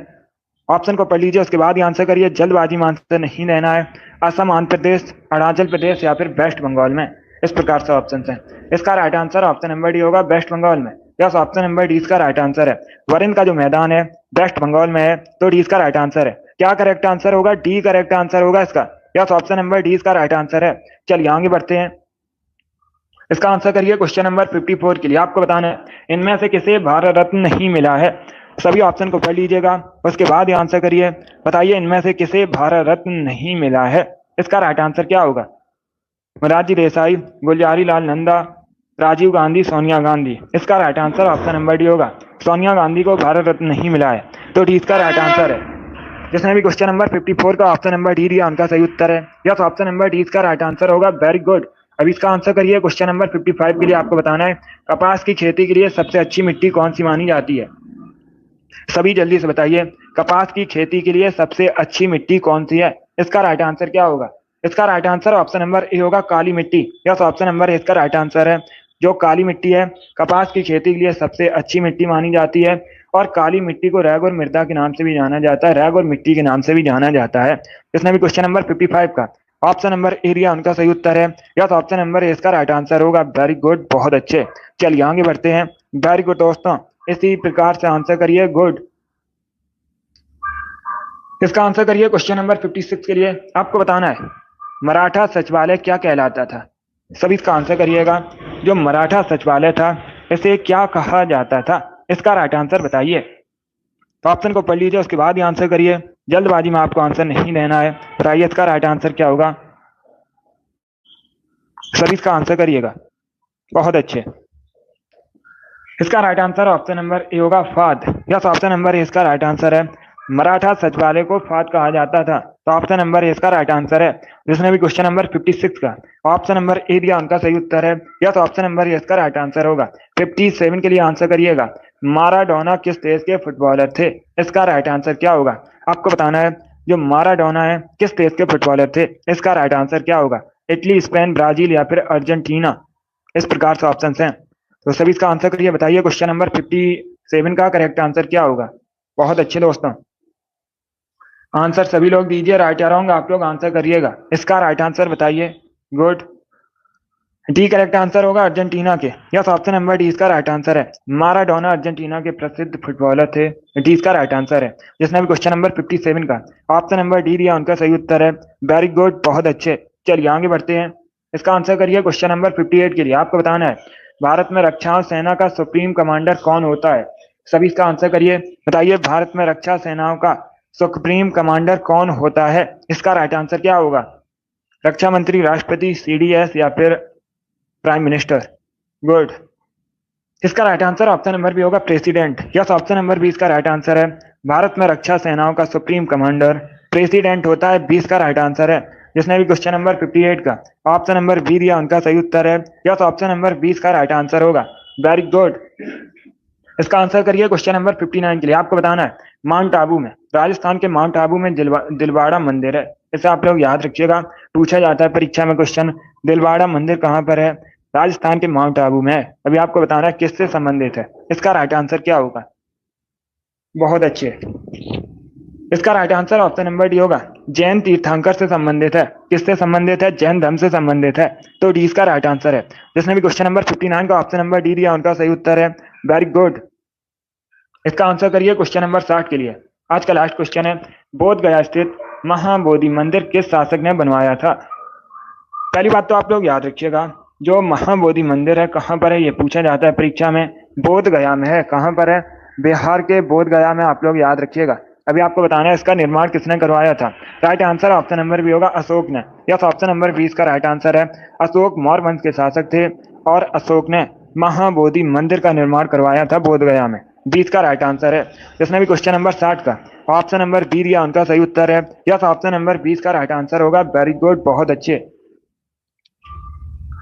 ऑप्शन को पढ़ लीजिए, उसके बाद ही आंसर करिए। जल्दबाजी में आंसर नहीं देना है। असम, आंध्र प्रदेश, अरुणाचल प्रदेश या फिर वेस्ट बंगाल में? इस प्रकार से ऑप्शन है। इसका right answer option number D होगा, वेस्ट बंगाल में। यस, ऑप्शन नंबर डी इसका राइट आंसर है। वरिंद का जो मैदान है वेस्ट बंगाल में है, तो डी इसका राइट आंसर है। क्या करेक्ट आंसर होगा? डी करेक्ट आंसर होगा इसका। यस, ऑप्शन नंबर डी इसका राइट आंसर है। चलिए आगे बढ़ते हैं। इसका आंसर करिए क्वेश्चन नंबर 54 के लिए। आपको बताना है इनमें से किसे भारत रत्न नहीं मिला है? सभी ऑप्शन को पढ़ लीजिएगा, उसके बाद ही आंसर करिए। बताइए इनमें से किसे भारत रत्न नहीं मिला है? इसका राइट आंसर क्या होगा? मोरारजी देसाई, गुलजारी लाल नंदा, राजीव गांधी, सोनिया गांधी? इसका right answer option number D होगा। सोनिया गांधी को भारत रत्न नहीं मिला है, तो डी इसका राइट आंसर है। जिसने भी क्वेश्चन नंबर 54 का ऑप्शन नंबर डी दिया उनका सही उत्तर है। यस, ऑप्शन नंबर डी इसका राइट आंसर होगा। Very good. अब इसका आंसर करिए क्वेश्चन नंबर 55 के लिए। आपको बताना है कपास की खेती के लिए सबसे अच्छी मिट्टी कौन सी मानी जाती है? सभी जल्दी से बताइए, कपास की खेती के लिए सबसे अच्छी मिट्टी कौन सी है? इसका राइट आंसर क्या होगा? इसका right answer option number A होगा, काली मिट्टी। यस, ऑप्शन नंबर ए इसका राइट आंसर है। जो काली मिट्टी है कपास की खेती के लिए सबसे अच्छी मिट्टी मानी जाती है। और काली मिट्टी को रैग और मृदा के नाम से भी जाना जाता है। रैग और मिट्टी के नाम से भी जाना जाता है। इसने भी क्वेश्चन नंबर 55 का ऑप्शन नंबर ए दिया उनका सही उत्तर है। यस, ऑप्शन नंबर ए इसका राइट आंसर होगा। वेरी गुड, बहुत अच्छे। चलिए आगे बढ़ते हैं। वेरी गुड दोस्तों, इसी प्रकार से आंसर करिए। गुड। इसका आंसर करिए क्वेश्चन नंबर 56 के लिए। आपको बताना है मराठा सचिवालय क्या कहलाता था? सभी इसका आंसर करिएगा। जो मराठा सचिवालय था इसे क्या कहा जाता था? इसका राइट आंसर बताइए। तो ऑप्शन को पढ़ लीजिए, उसके बाद ही आंसर करिए। जल्दबाजी में आपको आंसर नहीं देना है। बताइए इसका राइट आंसर क्या होगा? सभी इसका आंसर करिएगा। बहुत अच्छे। इसका right answer option number A होगा, फाद। यस, ऑप्शन नंबर ए इसका राइट आंसर है। मराठा सचिवालय को फाद कहा जाता था, तो ऑप्शन नंबर ए इसका राइट आंसर है। जिसने भी क्वेश्चन नंबर 56 का ऑप्शन नंबर ए दिया उनका सही उत्तर है। यस, ऑप्शन नंबर ए इसका राइट आंसर होगा। 57 के लिए आंसर करिएगा। माराडोना किस देश के फुटबॉलर थे? इसका राइट आंसर क्या होगा? आपको बताना है जो माराडोना है किस देश के फुटबॉलर थे? इसका राइट आंसर क्या होगा? इटली, स्पेन, ब्राजील या फिर अर्जेंटीना? इस प्रकार से ऑप्शन हैं। तो सभी इसका आंसर करिए। बताइए क्वेश्चन नंबर 57 का करेक्ट आंसर क्या होगा? बहुत अच्छे दोस्तों, आंसर सभी लोग दीजिए। राइट या रॉन्ग आप लोग आंसर करिएगा। इसका राइट आंसर बताइए। गुड। डी करेक्ट आंसर होगा, अर्जेंटीना के। यस, ऑप्शन नंबर डी इसका राइट आंसर है। माराडोना अर्जेंटीना के प्रसिद्ध फुटबॉलर थे। डी इसका राइट आंसर है। जिसने भी क्वेश्चन नंबर 57 का ऑप्शन नंबर डी दिया उनका सही उत्तर है। वेरी गुड, बहुत अच्छे। चलिए आगे बढ़ते हैं। इसका आंसर करिए क्वेश्चन नंबर 58 के लिए। आपको बताना है भारत में रक्षा सेना का सुप्रीम कमांडर कौन होता है? सभी इसका आंसर करिए। बताइए भारत में रक्षा सेनाओं का सुप्रीम कमांडर कौन होता है? इसका राइट आंसर क्या होगा? रक्षा मंत्री, राष्ट्रपति, सीडीएस या फिर प्राइम मिनिस्टर? गुड। इसका right answer option number B होगा, प्रेसिडेंट। यस, ऑप्शन नंबर 20 का राइट आंसर है। भारत में रक्षा सेनाओं का सुप्रीम कमांडर प्रेसिडेंट होता है। 20 का राइट आंसर है। जिसने भी क्वेश्चन नंबर 58 का ऑप्शन नंबर बी दिया उनका सही उत्तर है। यस, ऑप्शन नंबर 20 का राइट आंसर होगा। Very good. इसका आंसर करिए क्वेश्चन नंबर 59 के लिए। आपको बताना है माउंट आबू में, राजस्थान के माउंट आबू में दिलवाड़ा मंदिर है। इसे आप लोग याद रखिएगा, पूछा जाता है परीक्षा में क्वेश्चन। दिलवाड़ा मंदिर कहाँ पर है? राजस्थान के माउंट आबू में है। अभी आपको बताना है किससे संबंधित है। इसका राइट आंसर क्या होगा? बहुत अच्छे। इसका right answer option number D होगा, जैन तीर्थंकर से संबंधित है। किससे संबंधित है? जैन धर्म से संबंधित है। तो डी इसका राइट आंसर है। जिसने भी क्वेश्चन नंबर 59 का ऑप्शन नंबर डी दिया उनका सही उत्तर है। Very good. इसका आंसर करिए क्वेश्चन नंबर 60 के लिए। आज का लास्ट क्वेश्चन है, बोध गया स्थित महाबोधि मंदिर किस शासक ने बनवाया था? पहली बात तो आप लोग याद रखिएगा, जो महाबोधि मंदिर है कहाँ पर है ये पूछा जाता है परीक्षा में। बोध गया में है। कहाँ पर है? बिहार के बोध गया में। आप लोग याद रखिएगा। अभी आपको बताना है इसका निर्माण किसने करवाया था। Right answer option number B होगा, अशोक ने। यस, ऑप्शन नंबर 20 का राइट आंसर है। अशोक मौर्य वंश के शासक थे और अशोक ने महाबोधि मंदिर का निर्माण करवाया था बोध गया में। 20 का राइट आंसर है। जिसने भी क्वेश्चन नंबर 60 का ऑप्शन नंबर बी दिया उनका सही उत्तर है। यस, ऑप्शन नंबर 20 का राइट आंसर होगा। वेरी गुड, बहुत अच्छे,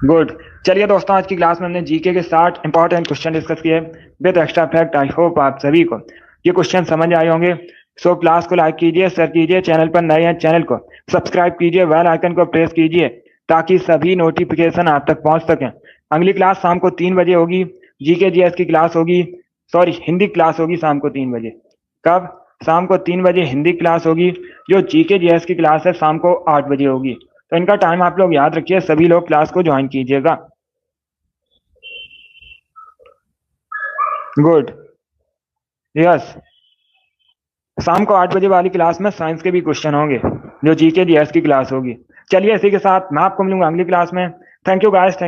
गुड। चलिए दोस्तों, आज की क्लास में हमने जीके के 60 इंपॉर्टेंट क्वेश्चन डिस्कस किए with extra fact. I hope आप सभी को ये क्वेश्चन समझ आए होंगे। सो क्लास को लाइक कीजिए, शेयर कीजिए, चैनल पर नए हैं चैनल को सब्सक्राइब कीजिए, बेल आइकन को प्रेस कीजिए ताकि सभी नोटिफिकेशन आप तक पहुंच सकें। अगली क्लास शाम को 3 बजे होगी। जीके जीएस की क्लास होगी, सॉरी हिंदी क्लास होगी शाम को 3 बजे। कब? शाम को 3 बजे हिंदी क्लास होगी। जो जीके जीएस की क्लास है शाम को 8 बजे होगी। तो इनका टाइम आप लोग याद रखिए, सभी लोग क्लास को ज्वाइन कीजिएगा। गुड। यस, शाम को 8 बजे वाली क्लास में साइंस के भी क्वेश्चन होंगे जो जीके जीएस की क्लास होगी। चलिए इसी के साथ मैं आपको मिलूंगा अगली क्लास में। Thank you guys.